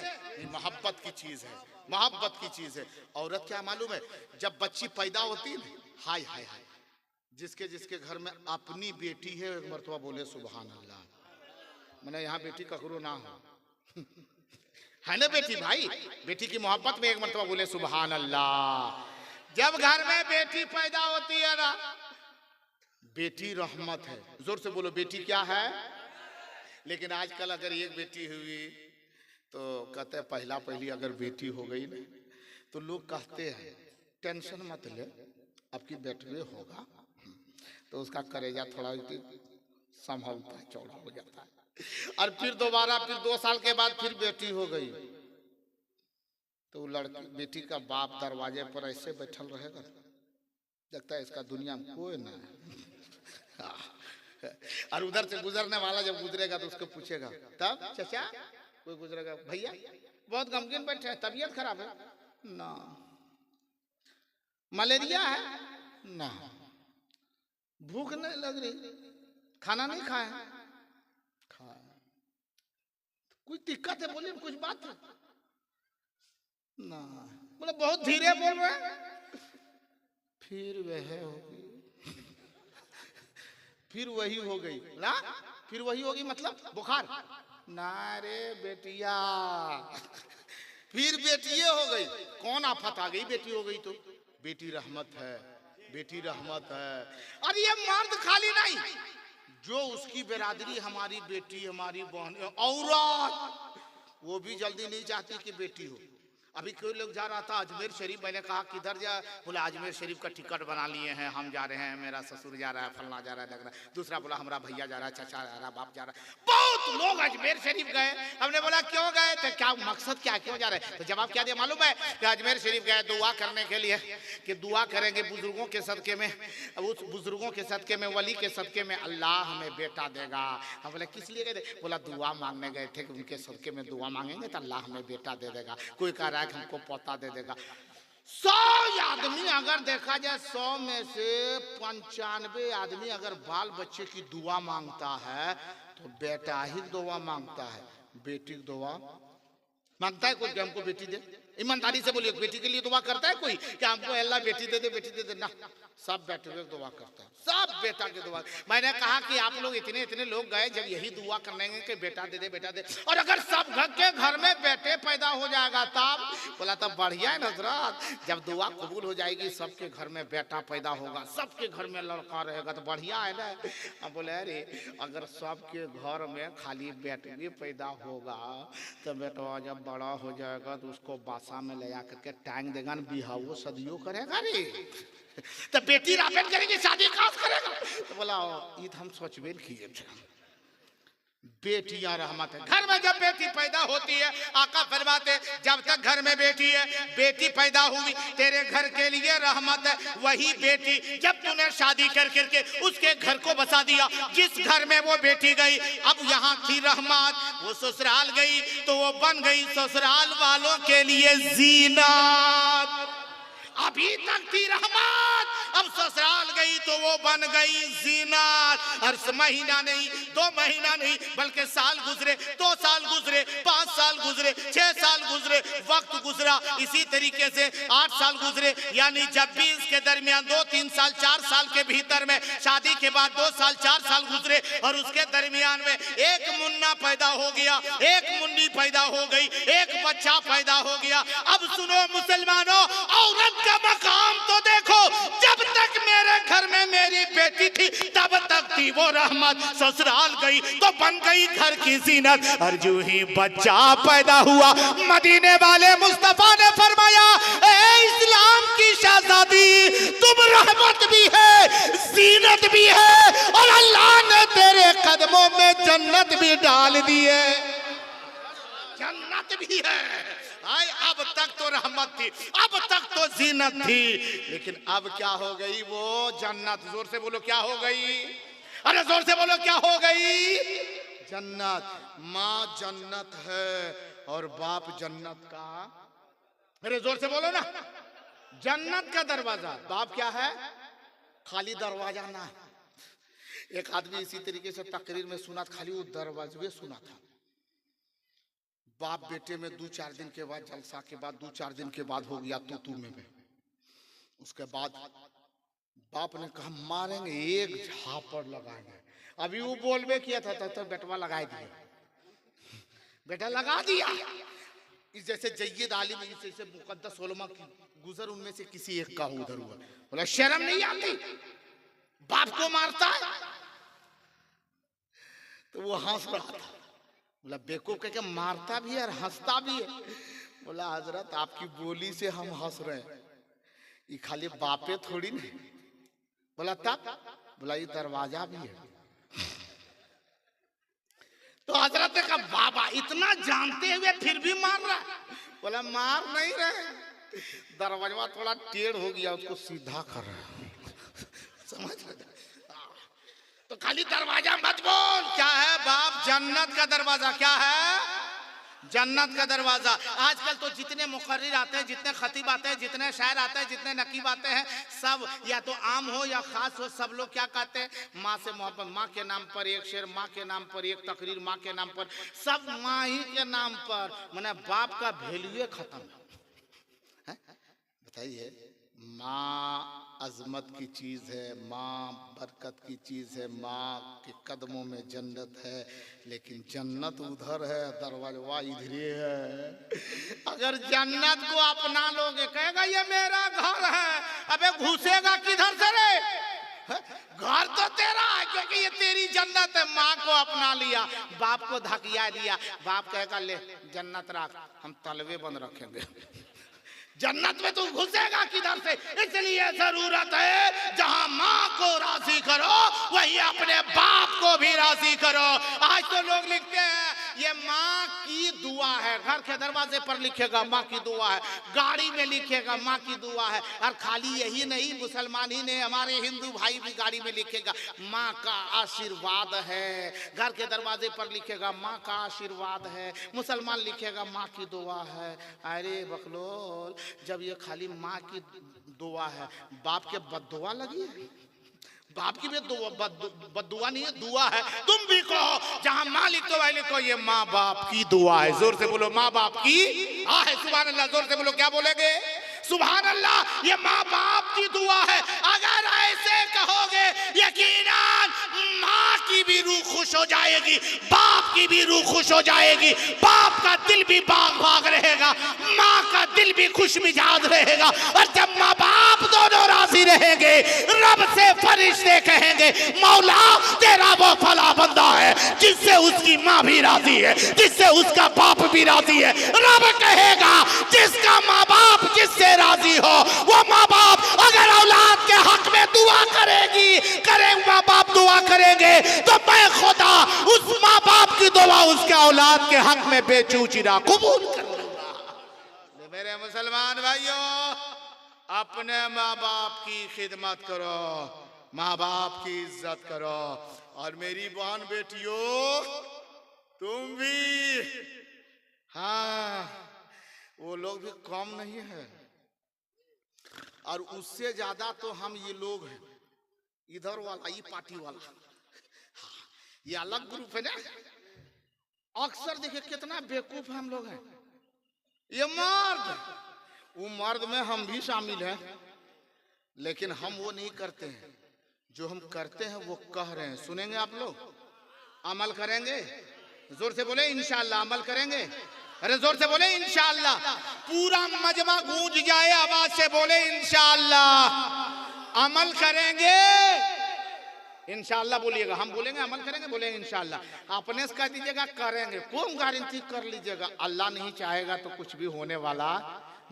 मोहब्बत की चीज है, मोहब्बत की चीज है। औरत क्या मालूम है, जब बच्ची पैदा होती है ना, हाय हाय हाय, जिसके जिसके घर में अपनी बेटी है एक मर्तबा बोले सुभान अल्लाह। मैंने यहाँ बेटी ककरो ना हो है ना बेटी, भाई बेटी की मोहब्बत में एक मर्तबा बोले सुभान अल्लाह। जब घर में बेटी पैदा होती है ना, बेटी रहमत है, जोर से बोलो बेटी क्या है। लेकिन आजकल अगर एक बेटी हुई तो कहते हैं पहला पहली अगर बेटी हो गई ना तो लोग कहते हैं टेंशन मत ले, अब की बेटवे होगा, तो उसका करेजा थोड़ा संभलता है, चौड़ा हो जाता है। और फिर दोबारा फिर 2 साल के बाद फिर बेटी हो गई तो लड़की बेटी का बाप दरवाजे पर ऐसे बैठल रहेगा, लगता है इसका दुनिया में कोई ना है। और उधर से गुजरने वाला जब गुजरेगा तो उसको पूछेगा, तब चाचा कोई गुजरेगा, भैया बहुत गमगीन बैठे हैं, तबीयत खराब है ना, मलेरिया है ना, भूख नहीं लग रही, खाना नहीं खाए, खाए, कुछ दिक्कत है बोलिए, कुछ बात है ना, बोले बहुत धीरे बोल रहे हैं, फिर वह होगी, फिर वही हो गई ना, फिर वही होगी मतलब बुखार ना रे बेटिया, फिर बेटिए हो गई। कौन आफत आ गई, बेटी हो गई तो बेटी रहमत है, बेटी रहमत है। और ये मर्द खाली नहीं, जो उसकी बिरादरी हमारी बेटी हमारी बहन औरत वो भी जल्दी नहीं चाहती कि बेटी हो। अभी कोई लोग जा रहा था अजमेर शरीफ, मैंने कहा किधर जा, बोला अजमेर शरीफ का टिकट बना लिए हैं, हम जा रहे हैं, मेरा ससुर जा रहा है, फलना जा रहा है, लग रहा है। दूसरा बोला हमारा भैया जा रहा है, चाचा जा रहा है, बाप जा रहा है। बहुत लोग अजमेर शरीफ गए। हमने बोला क्यों गए थे, क्या मकसद क्या, क्यों जा रहे हैं? तो जवाब क्या दिया मालूम है कि अजमेर शरीफ गए दुआ करने के लिए, कि दुआ करेंगे बुजुर्गों के सदके में, उस बुजुर्गों के सदके में, वली के सदके में अल्लाह हमें बेटा देगा। हम बोले किस लिए गए थे? बोला दुआ मांगने गए थे कि उनके सदके में दुआ मांगेंगे तो अल्लाह हमें बेटा दे देगा। कोई कह रहा है कि हमको पोता दे देगा। 100 आदमी अगर देखा जाए, 100 में से 95 आदमी अगर बाल बच्चे की दुआ मांगता है तो बेटा ही दुआ मांगता है, बेटी की दुआ मांगता है कोई हमको बेटी दे। ईमानदारी से बोलिए, बेटी के लिए दुआ करता है कोई कि हमको अल्लाह बेटी दे दे, बेटी दे दे? ना, सब बेटे की दुआ करता है, सब बेटा की दुआ। मैंने कहा कि आप लोग इतने इतने लोग गए जब यही दुआ करने कि बेटा दे दे, बेटा दे, और अगर सब घर में बेटे पैदा हो जाएगा तब? बोला तब बढ़िया है हजरत, जब दुआ कबूल हो जाएगी, सबके घर में बेटा पैदा होगा, सबके घर में लड़का रहेगा तो बढ़िया है ना। अब बोले अरे अगर सबके घर में खाली बेटे पैदा होगा तो बेटा जब बड़ा हो जाएगा तो उसको बासा में ले जा करके टांग देगा ना, बिहाव सदियों करेगा रे। तो बेटी रापेट करेगी, शादी खास करेगा। तो बोला ये तो हम सोचबे किए थे। बेटियां रहमत है, घर में जब बेटी पैदा होती है, आका फरमाते जब तक घर में बेटी है, बेटी पैदा हुई तेरे घर के लिए रहमत है। वही बेटी जब तूने शादी कर करके उसके घर को बसा दिया, जिस घर में वो बेटी गई, अब यहाँ थी रहमत, वो ससुराल गई तो वो बन गई ससुराल वालों के लिए जीनत। अभी तक थी रहमत, अब ससुराल गई तो वो बन गई जीनत। हर महीना नहीं, 2 महीना नहीं, बल्कि साल गुजरे, 2 साल गुजरे, 5 साल गुजरे, 6 साल गुजरे, वक्त गुजरा, इसी तरीके से 8 साल गुजरे। यानी जब भी इसके दरमियान 2, 3 साल, 4 साल के भीतर में शादी के बाद 2 साल, 4 साल गुजरे और उसके दरमियान में एक मुन्ना पैदा हो गया, एक मुन्नी पैदा हो गई, एक बच्चा पैदा हो गया। अब सुनो मुसलमानों, औरत का मकाम तो देखो, जब तक मेरे घर में मेरी बेटी थी तब तक थी वो रहमत, ससुराल गई तो बन गई घर की जीनत। और जो ही बच्चा पैदा हुआ, मदीने वाले मुस्तफा ने फरमाया ए इस्लाम की शहजादी, तुम रहमत भी है, जीनत भी है, और अल्लाह ने तेरे कदमों में जन्नत भी डाल दी है, जन्नत भी है। आए अब तक तो रहमत थी, अब तक तो जीनत थी, लेकिन अब क्या हो गई वो जन्नत। जोर से बोलो क्या हो गई? अरे जोर से बोलो क्या हो गई? जन्नत। माँ जन्नत है और बाप जन्नत का, अरे जोर से बोलो ना, जन्नत का दरवाजा। बाप क्या है? खाली दरवाजा ना। एक आदमी इसी तरीके से तकरीर में सुना, खाली वो दरवाजे सुना था। बाप बेटे में 2-4 दिन के बाद, जलसा के बाद 2-4 दिन के बाद हो गया तू में। उसके बाद बाप ने कहा मारेंगे, एक झापड़ लगाएंगे। अभी वो बोलबे किया था तो बेटवा लगा दिया, बेटा लगा दिया। इस जैसे जय्यद आलिम, इस जैसे मुकद्दस उलमा की गुजर, उनमें से किसी एक का उधर हुआ। बोला शर्म नहीं आती, बाप को मारता है? तो वो हंस रहा था। बोला बेवकूफ कह के मारता भी है और हंसता भी है। बोला हजरत आपकी बोली से हम हंस रहे हैं, ये खाली बापे थोड़ी नहीं। बोला तब? बोला ये दरवाजा भी है। तो हजरत ने कहा बाबा इतना जानते हुए फिर भी मार रहा है? बोला मार नहीं रहे, दरवाजा थोड़ा टेढ़ हो गया, उसको सीधा कर रहा है। समझ रहे? तो खाली दरवाजा मत बोल, क्या है बाप? जन्नत का दरवाजा। क्या है? जन्नत का दरवाजा। आजकल तो जितने मुकर्रिर आते हैं, जितने खतीब आते हैं, जितने शायर आते हैं, जितने नकीब आते हैं, सब या तो आम हो या खास हो, सब लोग क्या कहते हैं? माँ से मोहब्बत, माँ के नाम पर एक शेर, माँ के नाम पर एक तकरीर, माँ के नाम पर, सब माँ ही के नाम पर। मैंने बाप का वैल्यू खत्म है। बताइए, माँ अजमत की चीज है, माँ बरकत की चीज है, माँ के कदमों में जन्नत है, लेकिन जन्नत उधर है, दरवाजा इधर है। अगर जन्नत को अपना लोगे, कहेगा ये मेरा घर है, अबे घुसेगा किधर से रे? घर तो तेरा है क्योंकि ये तेरी जन्नत है। माँ को अपना लिया, बाप को धकिया दिया, बाप कहेगा ले जन्नत रख, हम तलवे बंद रखेंगे। जन्नत में तू घुसेगा किधर से? इसलिए जरूरत है जहां माँ को राजी करो वहीं अपने बाप को भी राजी करो। आज तो लोग लिखते हैं ये माँ की दुआ है, घर के दरवाजे पर लिखेगा माँ की दुआ है, गाड़ी में लिखेगा माँ की दुआ है। और खाली यही नहीं, मुसलमान ही नहीं, हमारे हिंदू भाई भी गाड़ी में लिखेगा माँ का आशीर्वाद है, घर के दरवाजे पर लिखेगा माँ का आशीर्वाद है, मुसलमान लिखेगा माँ की दुआ है। अरे बकलोल, जब ये खाली माँ की दुआ है, बाप के बद्दुआ लगी है? बाप की भी बद्दुआ नहीं है, दुआ है। तुम भी कहो, जहां माँ लिखो वही लिखो, ये माँ बाप की दुआ है। जोर से बोलो माँ बाप की है। सुभान अल्लाह। जोर से बोलो, क्या बोलेंगे? सुभान अल्लाह। ये माँ बाप की दुआ है। अगर ऐसे कहोगे यकीनन माँ की भी रूह खुश हो जाएगी, बाप की भी रूह खुश हो जाएगी। बाप का दिल भी बाग बाग रहेगा, माँ का दिल भी खुश मिजाज रहेगा। और जब माँ बाप दोनों राजी रहेंगे, रब से फरिश्ते कहेंगे मौला तेरा वो फला बंदा है जिससे उसकी माँ भी राजी है, जिससे उसका बाप भी राजी है। रब कहेगा जिसका माँ बाप जिससे राजी हो, वो माँ बाप अगर औलाद के हक में दुआ माँ बाप दुआ करेंगे तो मैं खुदा उस माँ बाप की दुआ उसके औलाद के हक में बेचूचिरा कबूल कर लूंगा। मेरे मुसलमान भाइयों, अपने माँ बाप की खिदमत करो, माँ बाप की इज्जत करो। और मेरी बहन बेटियों, तुम भी, हाँ, वो लोग भी कम नहीं है। और उससे ज्यादा तो हम ये लोग हैं, इधर वाला, ये पार्टी वाला, ये अलग ग्रुप है ना। अक्सर देखिए कितना बेवकूफ हम लोग हैं। ये मर्द, वो मर्द में हम भी शामिल हैं, लेकिन हम वो नहीं करते हैं। जो हम करते हैं वो कह रहे हैं। सुनेंगे आप लोग? अमल करेंगे? जोर से बोले इंशाअल्लाह। अमल करेंगे? अरे जोर से बोले इंशाअल्लाह। पूरा मजमा गूंज जाए, आवाज से बोले इंशाअल्लाह। अमल करेंगे? इंशाअल्लाह बोलिएगा। हम बोलेंगे अमल करेंगे, बोलेंगे इंशाअल्लाह। अपने से कह दीजिएगा करेंगे। कौन गारंटी कर लीजिएगा? अल्लाह नहीं चाहेगा तो कुछ भी होने वाला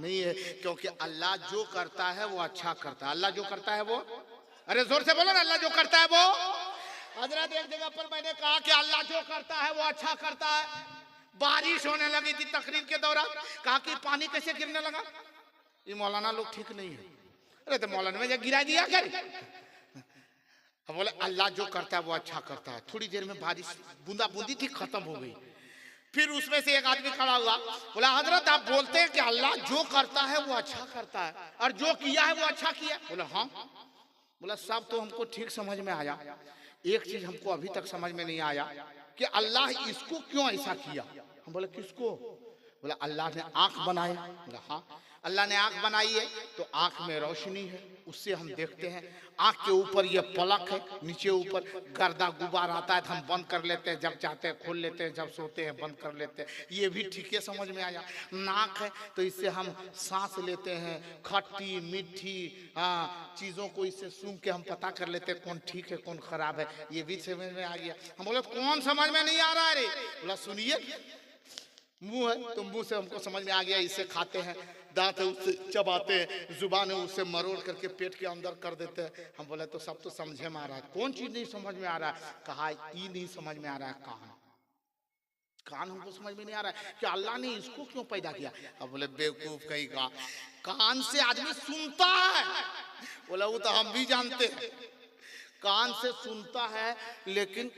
नहीं है, क्योंकि अल्लाह जो करता है वो अच्छा करता है। अल्लाह जो करता है वो, अरे जोर से बोलो ना, अल्लाह जो करता है वो। हजरत एक जगह पर मैंने कहा कि अल्लाह जो करता है वो अच्छा करता है। बारिश होने लगी थी तकरीर के दौरान, कहा कि पानी कैसे गिरने लगा? ये मौलाना लोग ठीक नहीं है। अरे तो मौलाना में गिरा दिया कर। बोले अल्लाह जो करता है वो अच्छा करता है। थोड़ी देर में बारिश बूंदा बूंदी थी, खत्म हो गई। फिर उसमें से एक आदमी खड़ा हुआ, बोला हजरत आप बोलते हैं कि अल्लाह जो करता है वो अच्छा करता है, और जो किया है वो अच्छा किया? बोला हाँ। बोला सब तो हमको ठीक समझ में आया, एक चीज हमको अभी तक समझ में नहीं आया कि अल्लाह इसको क्यों ऐसा किया। हम बोले किसको? बोला अल्लाह ने आंख बनाया। बोला हाँ, अल्लाह ने आंख बनाई है तो आंख में रोशनी है, उससे हम देखते हैं। आंख के ऊपर ये पलक है, नीचे ऊपर गर्दा गुबार आता है तो हम बंद कर लेते हैं, जब चाहते हैं खोल लेते हैं, जब सोते हैं बंद कर लेते हैं। ये भी ठीक है, समझ में आया। नाक है तो इससे हम सांस लेते हैं, खट्टी मीठी चीज़ों को इससे सूंघ के हम पता कर लेते हैं कौन ठीक है कौन खराब है। ये भी समझ में आ गया। हम बोले कौन समझ में नहीं आ रहा है रे? बोला सुनिए, मुंह है तो मुंह से हमको समझ में आ गया, इससे खाते हैं। दांत है उससे चबाते हैं, जुबान है उससे मरोड़ करके पेट के अंदर कर देते हैं। हम बोले तो सब तो समझे में आ रहा है, कौन चीज नहीं समझ में आ रहा है? कहा ये नहीं समझ में आ रहा है, कान हमको समझ में नहीं आ रहा है कि अल्लाह ने इसको क्यों पैदा किया। अब बोले बेवकूफ कहीं का, कान से आदमी सुनता है। बोला वो तो हम भी जानते हैं, कान से सुनता है, लेकिन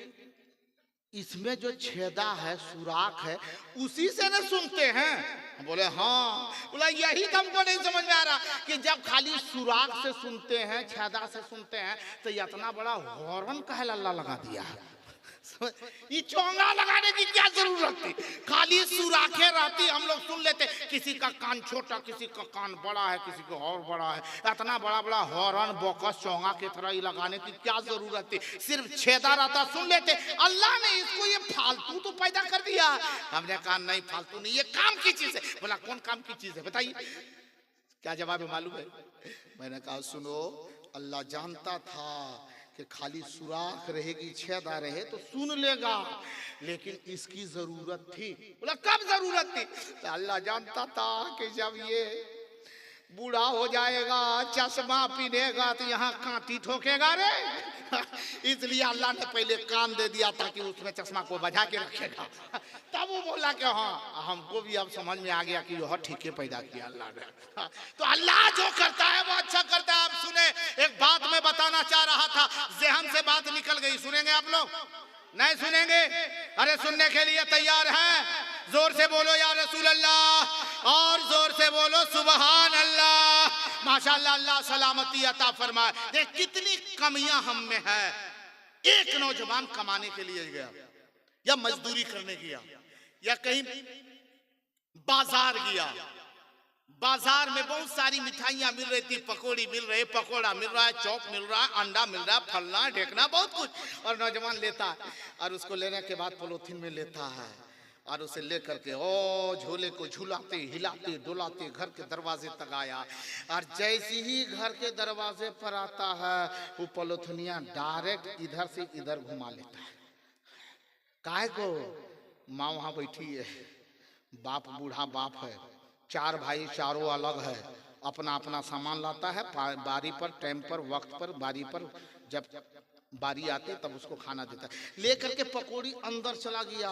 इसमें जो छेदा है, सुराख है, उसी से न सुनते हैं। बोले हाँ। बोला यही तो हमको नहीं समझ में आ रहा कि जब खाली सुराख से सुनते हैं, छेदा से सुनते हैं, तो इतना बड़ा हॉर्न काहे अल्लाह लगा दिया है? ये चोंगा लगाने की क्या जरूरत थी? खाली सुराखें रहती हम लोग सुन लेते। किसी का कान छोटा, किसी का कान बड़ा है, किसी का और बड़ा है। इतना बड़ा बड़ा हॉर्न बोकस चोंगा की तरह ही लगाने की क्या जरूरत थी? सिर्फ छेदा रहता सुन लेते। अल्लाह ने इसको ये फालतू तो पैदा कर दिया। हमने कहा नहीं फालतू नहीं, ये काम की चीज है। बोला कौन काम की चीज है बताइए? क्या जवाब है मालूम है? मैंने कहा सुनो, अल्लाह जानता था कि खाली सुराख रहेगी, छेदा रहे तो सुन लेगा, लेकिन इसकी जरूरत थी। बोला कब जरूरत थी? तो अल्लाह जानता था कि जब ये बूढ़ा हो जाएगा, चश्मा पहनेगा, तो यहाँ कांटी ठोकेगा रे। इसलिए अल्लाह ने पहले कान दे दिया ताकि उसमें चश्मा को बजा के रखेगा। तब वो बोला कि हाँ हमको भी अब समझ में आ गया कि यह ठीक है पैदा किया अल्लाह ने। तो अल्लाह जो करता है वो अच्छा करता है। आप सुने, एक बात मैं बताना चाह रहा था, ज़हन से बात निकल गई। सुनेंगे आप लोग? नहीं सुनेंगे? अरे सुनने के लिए तैयार हैं? जोर से बोलो या रसूल अल्लाह, और जोर से बोलो सुबहान अल्लाह। माशाअल्लाह, अल्लाह सलामती अता फरमाए। देख कितनी कमियां हम में है। एक नौजवान कमाने के लिए गया या मजदूरी करने गया या कहीं बाजार गया, बाजार में बहुत सारी मिठाइयां मिल रही थी, पकौड़ी मिल रही, पकौड़ा मिल रहा है, चौक मिल रहा है, अंडा मिल रहा है, फलना ढेकना बहुत कुछ, और नौजवान लेता है और उसको लेने के बाद पॉलिथीन में लेता है और उसे लेकर के ओ झोले को झुलाते हिलाते डुलाते घर के दरवाजे तक आया। और जैसे ही घर के दरवाजे पर आता है वो पॉलिथीनिया डायरेक्ट इधर से इधर घुमा लेता है। काहे को? माँ वहां बैठी है, बाप बूढ़ा बाप है, चार भाई चारों अलग है, अपना अपना सामान लाता है, बारी पर टाइम पर वक्त पर बारी पर जब बारी आते तब उसको खाना देता है। लेकर के पकौड़ी अंदर चला गया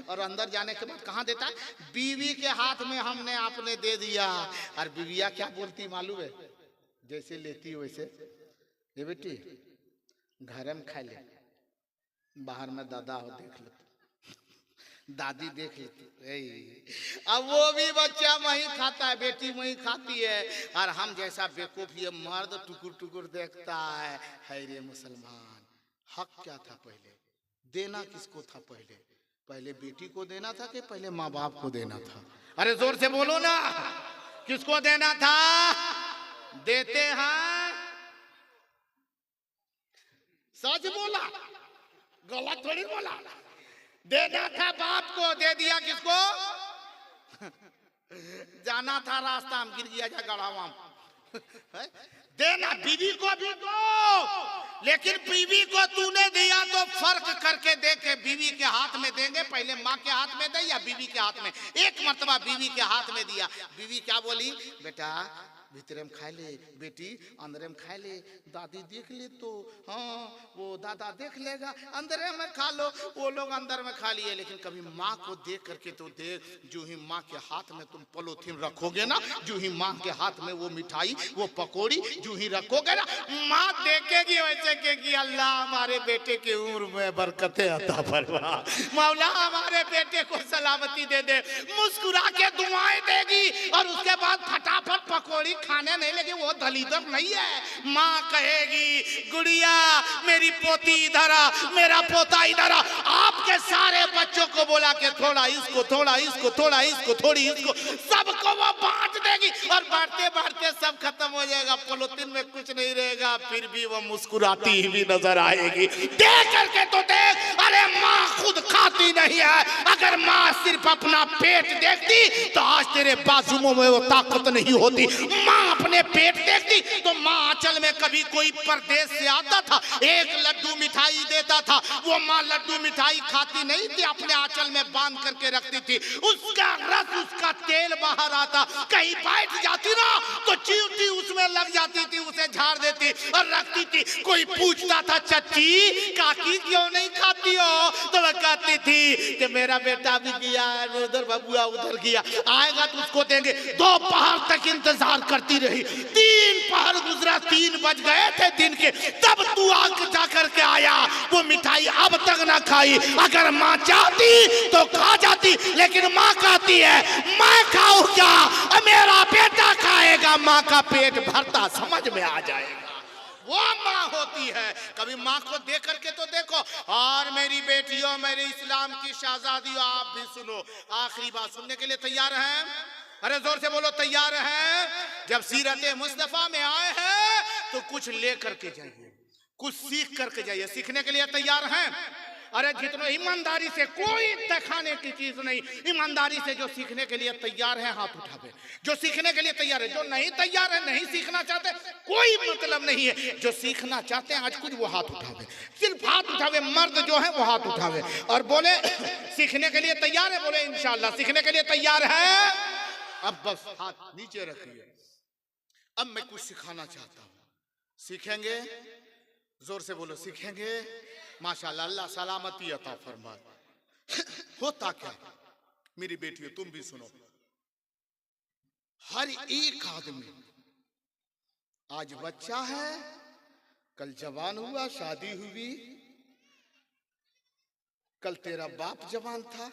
और अंदर जाने के बाद कहाँ देता है? बीवी के हाथ में हमने आपने दे दिया। और बीविया क्या बोलती मालूम है? जैसे लेती वैसे, ये बेटी घर में खा ले, बाहर में दादा हो देख लो, दादी देख लेती। अब वो भी बच्चा वही खाता है, बेटी वही खाती है, और हम जैसा बेवकूफ ये मर्द टुकुर टुकुर देखता है। है रे मुसलमान, हक क्या था पहले? देना किसको था पहले? पहले बेटी को देना था कि पहले माँ बाप को देना था? अरे जोर से बोलो ना, किसको देना था? देते हैं, सच बोला, गलत थोड़ी बोला। देना था बाप को, दे दिया किसको? जाना था रास्ता में, गिर गया जा गढ़ावा। देना बीवी को भी दो, लेकिन बीवी को तूने दिया तो फर्क करके देखे, बीवी के हाथ में देंगे, पहले माँ के हाथ में दे या बीवी के हाथ में? एक मर्तबा बीवी के हाथ में दिया। बीवी क्या बोली? बेटा भीतरे में खा ले, बेटी अंदर में खा ले, दादी देख ले तो, हाँ वो दादा देख लेगा, अंदर में खा लो। वो लोग अंदर में खा लिए, लेकिन कभी माँ को देख करके तो देख। जो ही माँ के हाथ में तुम पॉलिथीन रखोगे ना, जो ही माँ के हाथ में वो मिठाई वो पकौड़ी जो ही रखोगे ना, माँ देखेगी वैसे कि अल्लाह हमारे बेटे की उम्र में बरकतें अता फरमा, मौला हमारे बेटे को सलामती दे दे, मुस्कुरा के दुआएं देगी। और उसके बाद फटाफट पकौड़ी खाने नहीं लगे, वो दलीदर नहीं है। माँ कहेगी गुड़िया मेरी पोती इधर आ, मेरा पोता इधर आ। आपके सारे बच्चों को बोला के थोड़ा इसको, थोड़ा इसको, थोड़ा इसको, थोड़ी इसको, सबको वो बांट देगी और बांटते बांटते सब खत्म हो जाएगा, पॉलिथीन में कुछ नहीं रहेगा। फिर भी वो मुस्कुराती हुई नजर आएगी। देख करके तो देख, अरे माँ खुद खाती नहीं है। अगर माँ सिर्फ अपना पेट देखती तो आज तेरे बाजुओं में वो ताकत नहीं होती। माँ अपने पेट देखती तो माँ आंचल में कभी कोई परदेश से आता था, एक लड्डू मिठाई देता था, वो माँ लड्डू मिठाई खाती नहीं थी, अपने आंचल में बांध करके रखती थी। उसका रस, उसका तेल बाहर आता, कहीं बैठ जाती ना तो चींटी उसमें लग जाती थी, उसे झाड़ देती और रखती थी। कोई पूछता था चाची काकी क्यों नहीं खाती हो, तो वह कहती थी कि मेरा बेटा भी गया उधर, बबुआ उधर गया, आएगा तो उसको देंगे। दोपहर तक इंतजार करती रही, 3 पहर गुजरा, 3 बज गए थे दिन के, तब तू आग जा करके आया। वो मिठाई अब तक ना खाई। अगर माँ चाहती तो खा जाती, लेकिन माँ कहती है मैं खाऊं क्या, मेरा बेटा खाएगा, माँ का पेट भरता समझ में आ जाएगा। वो माँ होती है। कभी माँ को देख करके तो देखो। और मेरी बेटियों, मेरे इस्लाम की शहजादियों, आप भी सुनो। आखिरी बात सुनने के लिए तैयार हैं? अरे जोर से बोलो, तैयार हैं? जब सीरत मुस्तफा में आए हैं तो कुछ ले करके जाइए, कुछ सीख करके जाइए। सीखने के लिए तैयार हैं? अरे जितने ईमानदारी से, कोई दिखाने की चीज नहीं, ईमानदारी से जो सीखने के लिए तैयार है हाथ उठावे। जो सीखने के लिए तैयार है, जो नहीं तैयार है, नहीं सीखना चाहते, कोई मतलब नहीं है। जो सीखना चाहते हैं आज कुछ, वो हाथ उठावे, सिर्फ हाथ उठावे। मर्द जो है वो हाथ उठावे और बोले सीखने के लिए तैयार है, बोले इंशाल्लाह सीखने के लिए तैयार है। अब बस हाथ नीचे रखिए। अब मैं कुछ सिखाना चाहता हूँ, सीखेंगे? जोर से बोलो, सीखेंगे? माशाल्लाह, अल्लाह सलामती अता फरमाए। होता क्या मेरी बेटियों, तुम भी सुनो। हर एक आदमी, आज बच्चा है, कल जवान हुआ, शादी हुई, कल तेरा बाप जवान था,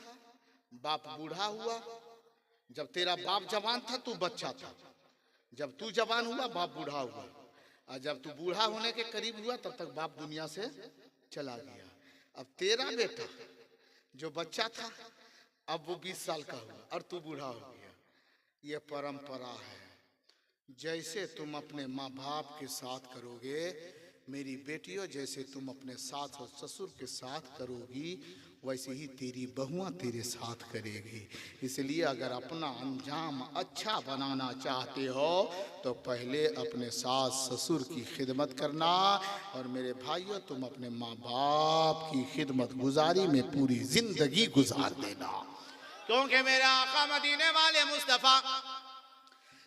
बाप बूढ़ा हुआ। जब तेरा बाप जवान था तू बच्चा था, जब तू जवान हुआ बाप बूढ़ा हुआ। और जब तू बूढ़ा होने के करीब हुआ तब तक बाप दुनिया से चला गया। अब तेरा बेटा जो बच्चा था अब वो 20 साल का हुआ और तू बूढ़ा हो गया। ये परंपरा है। जैसे तुम अपने माँ बाप के साथ करोगे मेरी बेटियों, जैसे तुम अपने सास और ससुर के साथ करोगी वैसे ही तेरी बहुआं तेरे साथ करेगी। इसलिए अगर अपना अंजाम अच्छा बनाना चाहते हो तो पहले अपने सास ससुर की खिदमत करना। और मेरे भाइयों, तुम अपने माँ बाप की खिदमत गुजारी में पूरी जिंदगी गुजार देना, क्योंकि मेरा आका मदीने वाले मुस्तफ़ा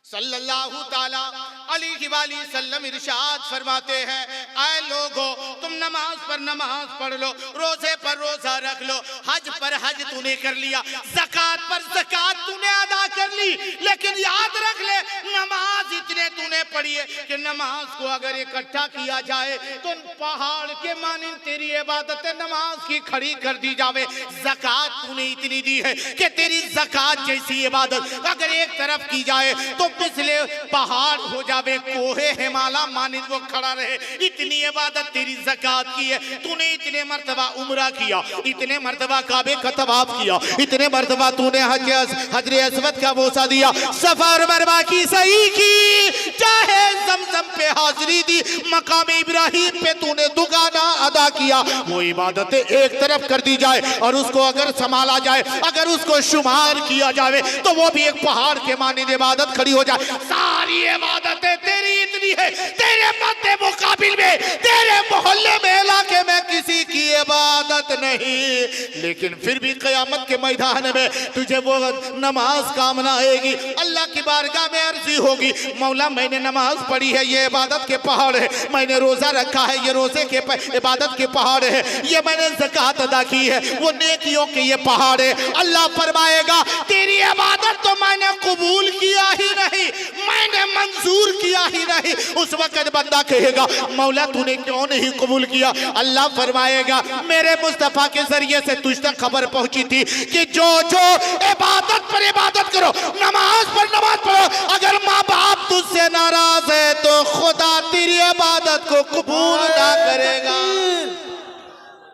सल्लल्लाहु ताला अलैहि वसल्लम इरशाद फरमाते हैं, ऐ लोगों तुम नमाज पर नमाज पढ़ लो, रोजे पर रोजा रख लो, हज पर हज तूने कर लिया, ज़कात पर ज़कात तूने अदा कर ली, लेकिन याद रख ले नमाज इतने तूने पढ़ी है कि नमाज को अगर इकट्ठा किया जाए तो पहाड़ के मानिंद तेरी इबादत नमाज की खड़ी कर दी जावे। ज़कात तूने इतनी दी है कि तेरी ज़कात जैसी इबादत अगर एक तरफ की जाए तो पिछले पहाड़ हो जावे, कोहे हिमालय मानिंद वो खड़ा रहे। इतनी इबादत तेरी ज़कात की है। तूने इतने मर्तबा उम्रा किया, इतने मर्तबा काबे का तवाफ किया, इतने मर्तबा तूने हजरे अस्वद का बोसा दिया, सफर मरवा की सही की, चाहे ज़मज़म पे हाजिरी दी, मकाम इब्राहिम पे तूने दुगाना अदा किया। वो इबादतें एक तरफ कर दी जाए और उसको अगर संभाला जाए, अगर उसको शुमार किया जाए तो वो भी एक पहाड़ के मानिंद इबादत खड़ी हो जाए। सारी इबादतें तेरी इतनी है, तेरे मध्य मुकाबिल में, तेरे मोहल्ले में, इलाके में किसी की इबादत नहीं। लेकिन फिर भी क़यामत के मैदान में तुझे वो नमाज काम ना आएगी। अल्लाह की बारगाह में अर्जी होगी, मौला मैंने नमाज पढ़ी है, ये इबादत के पहाड़ है, मैंने रोजा रखा है, ये रोजे के इबादत के पहाड़ है, ये मैंने ज़कात अदा की है, वो नेकियों के ये पहाड़ है। अल्लाह फरमाएगा तेरी इबादत तो मैंने कबूल किया ही नहीं, मैंने मंजूर किया ही नहीं। उस वक्त बंदा कहेगा मौला तूने क्यों नहीं कबूल किया? अल्लाह फरमाएगा मेरे मुस्तफा के जरिए से तुझ तक खबर पहुंची थी कि जो जो इबादत पर इबादत करो, नमाज पर नमाज पढ़ो, अगर माँ बाप तुझसे नाराज है तो खुदा तेरी इबादत को कबूल ना करेगा।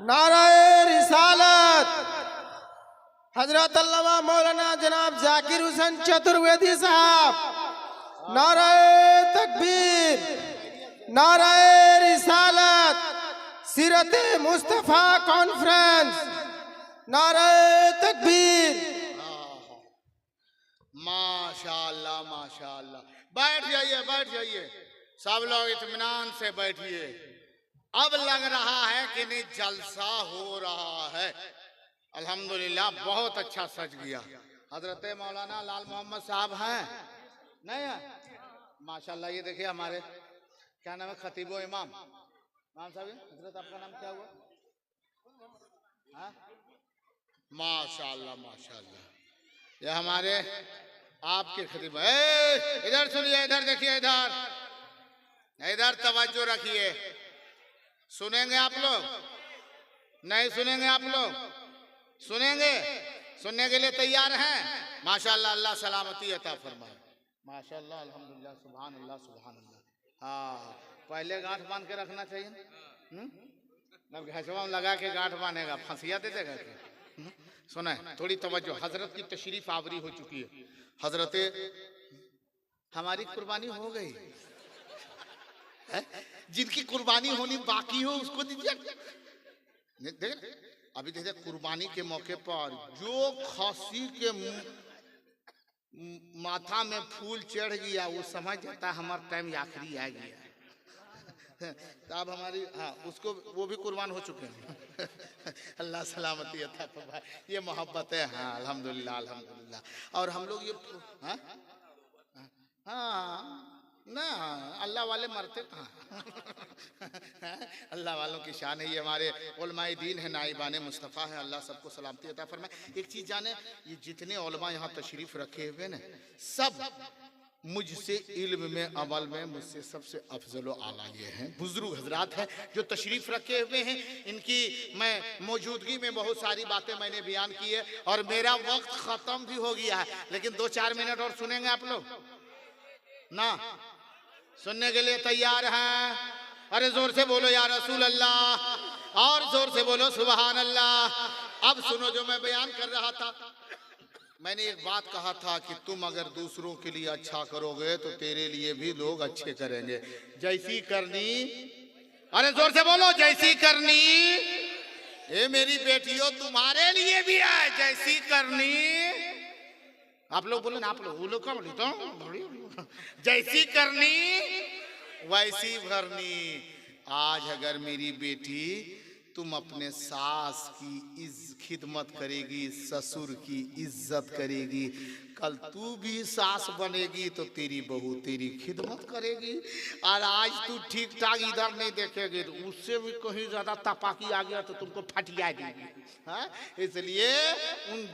नाराए रिसालत हजरत अल्लामा मौलाना जनाब जाकिर हुसैन चतुर्वेदी साहब, नाराए तकबीर, नाराए रिसालत, सीरत मुस्तफा कॉन्फ्रेंस, नाराए तकबीर। माशाअल्लाह माशाअल्लाह। बैठ जाइए बैठ जाइए, सब लोग इत्मीनान से बैठिए। अब लग रहा है कि नहीं जलसा हो रहा है। अल्हम्दुलिल्लाह बहुत अच्छा सज गया। हजरत मौलाना लाल मोहम्मद साहब हैं नहीं है? माशाल्लाह। ये देखिए हमारे क्या नाम है, खतीबो इमाम साहब। हजरत आपका नाम क्या हुआ? हाँ? माशाल्लाह माशाल्लाह। ये हमारे आपके खतीब। इधर सुनिए, इधर देखिए, इधर तवज्जो रखिए। सुनेंगे आप लोग? नहीं सुनेंगे आप लोग? सुनेंगे? सुनने के लिए तैयार हैं? माशाल्लाह, अल्लाह सलामती अता फरमाए। माशाल्लाह, अल्हम्दुलिल्लाह, सुभान अल्लाह सुभान अल्लाह। हाँ, पहले गांठ बांध के रखना चाहिए। जब घसवा लगा के गांठ बांधेगा फंसिया दे देगा। सुना थोड़ी तवज्जो, हजरत की तशरीफ आवरी हो चुकी है। हजरत हमारी कुर्बानी हो गई है? जिनकी कुर्बानी होनी बाकी हो उसको दीजिए। देख अभी देखिए, कुर्बानी के मौके पर जो खसी के माथा में फूल चढ़ गया वो समझ जाता है हमारा टाइम आखिरी आ गया। तो अब हमारी हाँ उसको वो भी कुर्बान हो चुके हैं। अल्लाह सलामती अता फरमाए। ये मोहब्बत है। हाँ अल्हम्दुलिल्लाह अल्हम्दुलिल्लाह। और हम लोग ये हाँ हाँ ना अल्लाह वाले मरते कहाँ? अल्लाह वालों की शान है। ये हमारे उलमाए दीन है, नाइबान मुस्तफ़ा है। अल्लाह सबको सलामती अता फरमाए। एक चीज़ जाने, ये जितने उलमा यहाँ तशरीफ़ रखे हुए ना, सब मुझसे इल्म में अमल में मुझसे सबसे अफजल आला ये हैं, बुजुर्ग हजरात हैं जो तशरीफ़ रखे हुए हैं। इनकी मैं मौजूदगी में बहुत सारी बातें मैंने बयान की है और मेरा वक्त ख़त्म भी हो गया है, लेकिन 2-4 मिनट और सुनेंगे आप लोग ना? सुनने के लिए तैयार हैं? अरे जोर से बोलो या रसूल अल्लाह, और जोर से बोलो सुभान अल्लाह। अब सुनो जो मैं बयान कर रहा था। मैंने एक बात कहा था कि तुम अगर दूसरों के लिए अच्छा करोगे तो तेरे लिए भी लोग अच्छे करेंगे। जैसी करनी, अरे जोर से बोलो, जैसी करनी ये मेरी बेटियों तुम्हारे लिए भी है। जैसी करनी, आप लोग बोलो ना, आप लोग, वो लोग क्या बोले तो, जैसी करनी वैसी भरनी। आज अगर मेरी बेटी तुम अपने सास की खिदमत करेगी, ससुर की इज्जत करेगी, कल तू भी सास बनेगी तो तेरी बहू तेरी खिदमत करेगी। और आज तू ठीक ठाक इधर नहीं देखेगी तो उससे भी कहीं ज्यादा तपाकी आ गया तो तुमको फटिया देगी। हाँ, इसलिए उन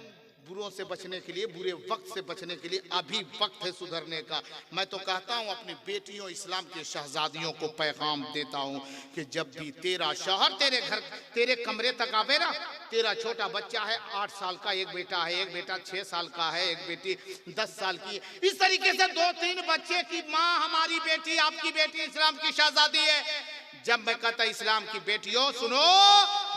बुरों से बचने के लिए, बुरे वक्त से बचने के लिए अभी वक्त है सुधरने का। मैं तो कहता हूँ अपनी बेटियों, इस्लाम के शहजादियों को पैगाम देता हूँ कि जब भी तेरा शौहर तेरे घर, तेरे कमरे तक आवे ना, तेरा छोटा बच्चा है 8 साल का, एक बेटा है, एक बेटा 6 साल का है, एक बेटी 10 साल की है, इस तरीके से 2-3 बच्चे की माँ हमारी बेटी, आपकी बेटी इस्लाम की शहजादी है। जब मैं कहता इस्लाम की बेटियों सुनो,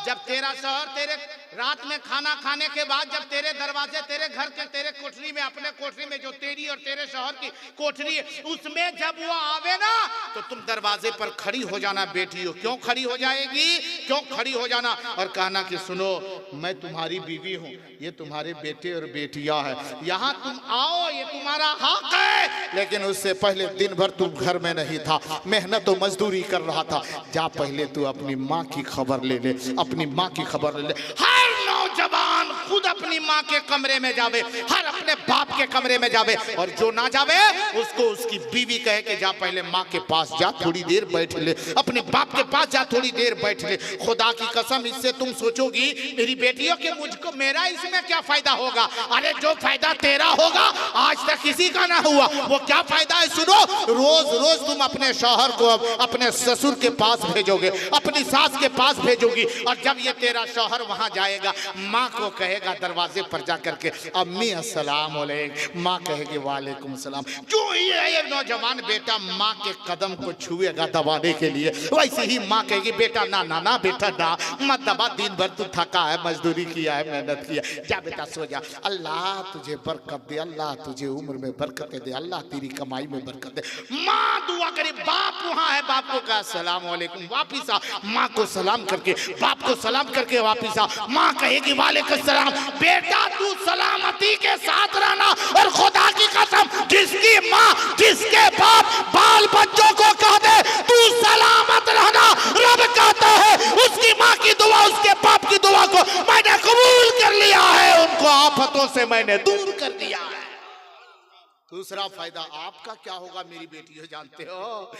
जब तेरा शौहर तेरे रात में खाना खाने के बाद जब तेरे दरवाजे, तेरे घर के, तेरे कोठरी में, अपने कोठरी में जो तेरी और तेरे शौहर की कोठरी है, उसमें जब वो आवे ना तो तुम दरवाजे पर खड़ी हो जाना बेटियों। क्यों खड़ी हो जाएगी? क्यों खड़ी हो जाना और कहना कि सुनो मैं तुम्हारी बीवी हूँ, ये तुम्हारे बेटे और बेटियां है, यहाँ तुम आओ, ये तुम्हारा हक है। लेकिन उससे पहले दिन भर तुम घर में नहीं था, मेहनत और मजदूरी कर रहा था, जा पहले तू अपनी माँ की खबर ले ले, अपनी माँ की खबर ले ले। हर नौजवान खुद अपनी माँ के कमरे में जावे, हर अपने बाप के कमरे में जावे, और जो ना जावे उसको उसकी बीवी कहे कि जा पहले माँ के पास जा, थोड़ी देर बैठ ले, अपने बाप के पास जा, थोड़ी देर बैठ ले। खुदा की कसम, इससे तुम सोचोगी मेरी बेटियों के, मुझको मेरा इसमें क्या फायदा होगा? अरे जो फायदा तेरा होगा आज तक किसी का ना हुआ, वो क्या फायदा है? सुनो, रोज रोज तुम अपने शौहर को अपने ससुर के पास भेजोगे, अपनी सास के पास भेजोगी, और जब ये तेरा शौहर वहां जाएगा, माँ को कहेगा दरवाजे पर जाकर के अम्मी अस्सलाम वालेकुम, माँ कहेगी वालेकुम सलाम। जो ये नौजवान बेटा माँ के कदम को छुएगा दबाने के लिए, वैसे ही माँ कहेगी बेटा ना ना ना बेटा ना मत दबा, दिन भर तू थका है, मजदूरी किया है, मेहनत किया, जा बेटा सो जा, अल्लाह तुझे बरकत दे, अल्लाह तुझे उम्र में बरकत दे, अल्लाह तेरी कमाई में बरकत दे। माँ दुआ करे, बाप वहां है, बाप को कहा अस्सलाम वालेकुम, वापिस आ, माँ को सलाम करके, बाप को सलाम करके वापिस आ, माँ कहेगी वालेकुम सलाम, बेटा तू सलामती के साथ रहना। और खुदा की कसम, जिसकी माँ, जिसके बाप बाल बच्चों को कह दे तू सलामत रहना, रब कहता है उसकी माँ की दुआ, उसके बाप की दुआ को मैंने कबूल कर लिया है, उनको आफतों से मैंने दूर कर दिया है। दूसरा फायदा आपका क्या होगा मेरी बेटियों, जानते हो?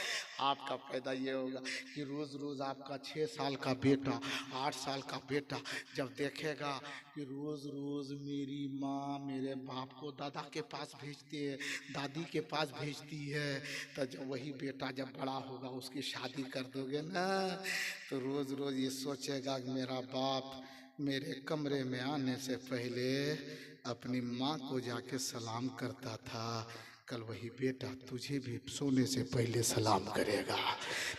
आपका फायदा ये होगा कि रोज रोज आपका 6 साल का बेटा, 8 साल का बेटा जब देखेगा कि रोज रोज मेरी माँ मेरे बाप को दादा के पास भेजती है, दादी के पास भेजती है, तो जब वही बेटा जब बड़ा होगा, उसकी शादी कर दोगे ना, तो रोज रोज ये सोचेगा कि मेरा बाप मेरे कमरे में आने से पहले अपनी माँ को जाके सलाम करता था, कल वही बेटा तुझे भी सोने से पहले सलाम करेगा,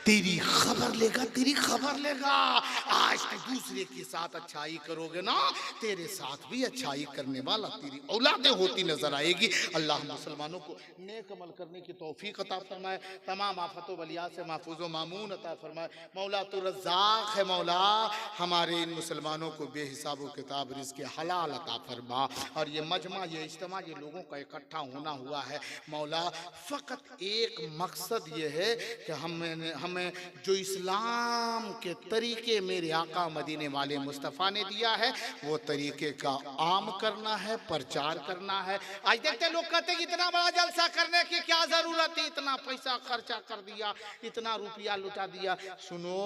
तेरी खबर लेगा, तेरी खबर लेगा। आज तू दूसरे के साथ अच्छाई करोगे ना, तेरे साथ भी अच्छाई करने वाला तेरी औलादें होती नजर आएगी। अल्लाह मुसलमानों को नेक अमल करने की तौफीक अता फरमाए, तमाम आफतों बलिया से महफूज व मामून अता फरमाए। मौला तो रज़्ज़ाक़ है, मौला हमारे इन मुसलमानों को बेहिसाब किताब रिज़्क़ हलाल अता फरमा। और ये मजमा, ये इज्तिमा, ये लोगों का इकट्ठा होना हुआ है मौला, फ़कत एक मकसद ये है कि हमें जो इस्लाम के तरीके मेरे आका मदीने वाले मुस्तफ़ा ने दिया है, वो तरीके का आम करना है, प्रचार करना है। आज देखते लोग कहते हैं कि इतना बड़ा जलसा करने की क्या ज़रूरत है, इतना पैसा खर्चा कर दिया, इतना रुपया लुटा दिया। सुनो,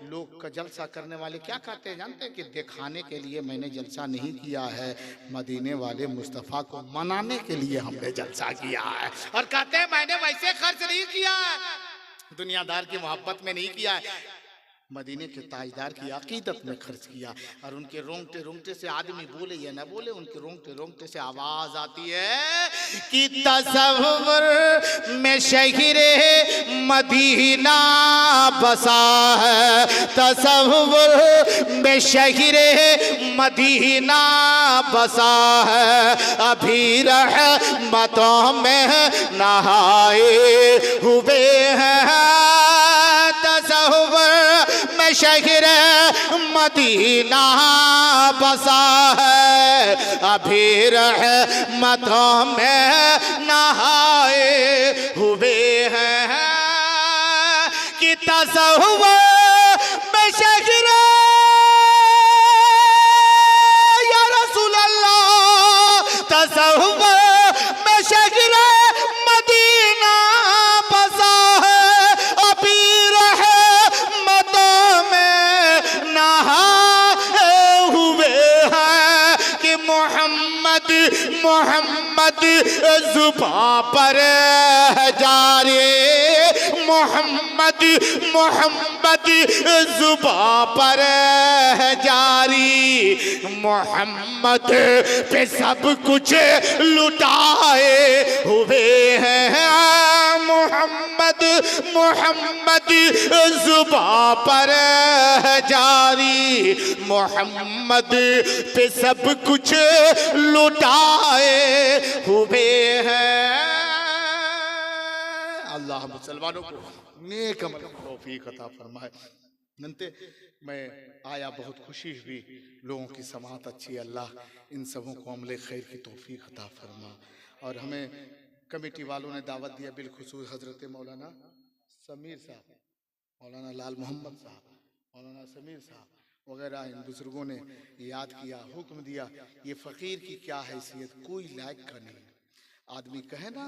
लोग का जलसा करने वाले क्या कहते हैं जानते हैं? कि दिखाने के लिए मैंने जलसा नहीं किया है, मदीने वाले मुस्तफ़ा को मनाने के लिए हमने जलसा किया है। और कहते हैं मैंने वैसे खर्च नहीं किया है, दुनियादार की मोहब्बत में नहीं किया है, मदीने के ताजदार की अकीदत में खर्च किया। और उनके रोंगटे रोंगटे से आदमी बोले या ना बोले, उनके रोंगटे रोंगटे से आवाज आती है कि तसव्वुर में शहरे मदीना बसा है, तसव्वुर में शहरे मदीना बसा है, अभी रहमतों में नहाए हुए हैं, तसव्वुर में शहर मदीना बसा है, अभी रहमतों में नहाए हुए हैं, कि तसव्वुर में शहर या रसूल अल्लाह, तसव्वुर में शहर मदीना बसा है, अभी मोहम्मद जुबां पर जारी, मोहम्मद मोहम्मद जुबां पर जारी, मोहम्मद पे सब कुछ लुटाए हुए हैं, मोहम्मद मोहम्मद जुबां पर जारी, मोहम्मद पे सब कुछ लुटाए हुए हैं। अल्लाह मुसलमानों को नेक अमल की तौफीक अता फरमाए। नंते मैं आया, बहुत खुशी हुई, लोगों की समात अच्छी, अल्लाह इन सबों को अमले खैर की तौफीक अता फरमा। और हमें कमेटी वालों ने दावत दिया, बिलखुसूस हजरत मौलाना समीर साहब, मौलाना लाल मोहम्मद साहब, मौलाना समीर साहब वगैरह इन बुजुर्गों ने याद किया, हुक्म दिया। ये फ़कीर की क्या हैसियत, कोई लायक का नहीं। आदमी कहे ना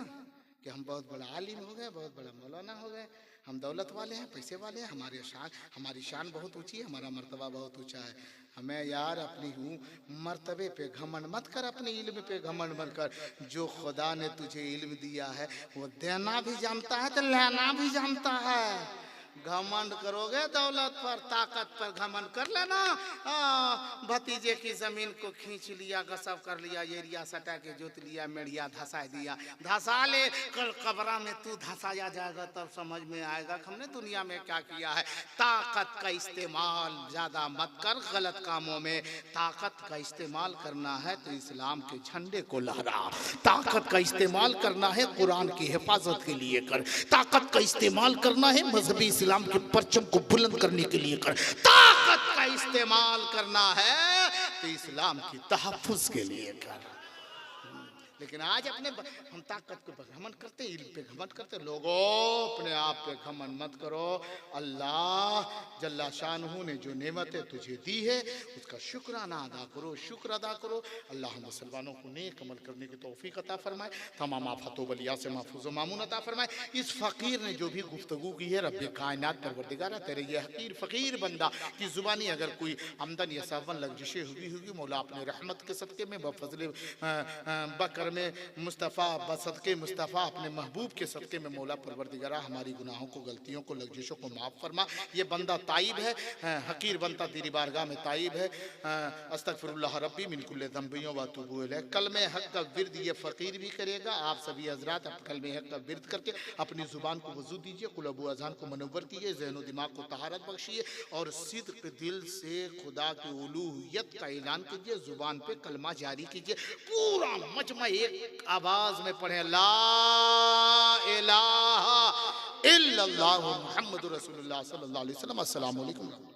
कि हम बहुत बड़ा आलिम हो गए, बहुत बड़ा मौलाना हो गए, हम दौलत वाले हैं, पैसे वाले हैं, हमारी शान बहुत ऊंची है, हमारा मर्तबा बहुत ऊंचा है। हमें यार अपनी मर्तबे पे घमंड मत कर, अपने इल्म पे घमंड मत कर। जो खुदा ने तुझे इल्म दिया है वो देना भी जानता है तो लेना भी जानता है। घमंड करोगे दौलत पर, ताकत पर घमंड कर लेना। भतीजे की जमीन को खींच लिया, गसब कर लिया, एरिया सटा के जोत लिया, मेढ़िया धसा दिया, धसा ले, कल कब्र में तू धसाया जाएगा, तब समझ में आएगा कि हमने दुनिया में क्या किया है। ताकत का इस्तेमाल ज्यादा मत कर गलत कामों में। ताकत का इस्तेमाल करना है तो इस्लाम के झंडे को लहरा, ताकत का इस्तेमाल करना है कुरान की हिफाजत के लिए कर, ताकत का इस्तेमाल करना है मजहबी इस्लाम के परचम को बुलंद करने के लिए कर, ताकत का इस्तेमाल करना है तो इस्लाम की तहफ्फुज के लिए कर। लेकिन आज अपने हम ताकत को घमंड करते, इल्म पे घमंड करते। लोगों अपने आप पे घमंड मत करो। अल्लाह जल्ला शानहू ने जो नेमतें तुझे दी है उसका शुक्राना अदा करो, शुक्र अदा करो। अल्लाह मुसलमानों को नेक अमल करने की तौफीक अता फरमाए, तमाम आफतों बलिया से महफूज मामून अता फरमाए। इस फ़कीर ने जो भी गुफ्तगू की है, रब्बे कायनात परवरदिगार तेरे ये हकीर फ़कीर बंदा की ज़ुबानी अगर कोई आमदन या सावन लग्जिशें हुई होगी, मौला अपने रहमत के सदक़े में बफज़ल बकर में मुस्तफ़ा बसदके मुस्तफ़ा अपने महबूब के सदक़े में मौला परवरदिगारा हमारी गुनाहों को, गलतियों को, लग्जिशों को माफ़ फरमा। ये बंदा ताइब है, हकीर बनता तेरी बारगाह में ताइब है। अस्तगफिरुल्लाह रब्बी मिन कुल्लि ज़ंबिन व अतूबु इलैह। कलमे हक़ का विर्द ये फ़कीर भी करेगा। आप सभी हज़रात अब कलमे हक़ का विर्द करके अपनी ज़ुबान को वज़ू दीजिए, कुल्बु अज़ान को मनव्वर कीजिए, ज़हन व दिमाग को तहारत बख्शिए और सिद्क़ दिल से खुदा की उलूहियत का ऐलान कीजिए। ज़ुबान पे कलमा जारी कीजिए। पूरा मजमा एक आवाज में पढ़े, ला इलाहा इल्लल्लाहु मुहम्मदुर रसूलुल्लाह सल्लल्लाहु अलैहि वसल्लम। अस्सलामु अलैकुम।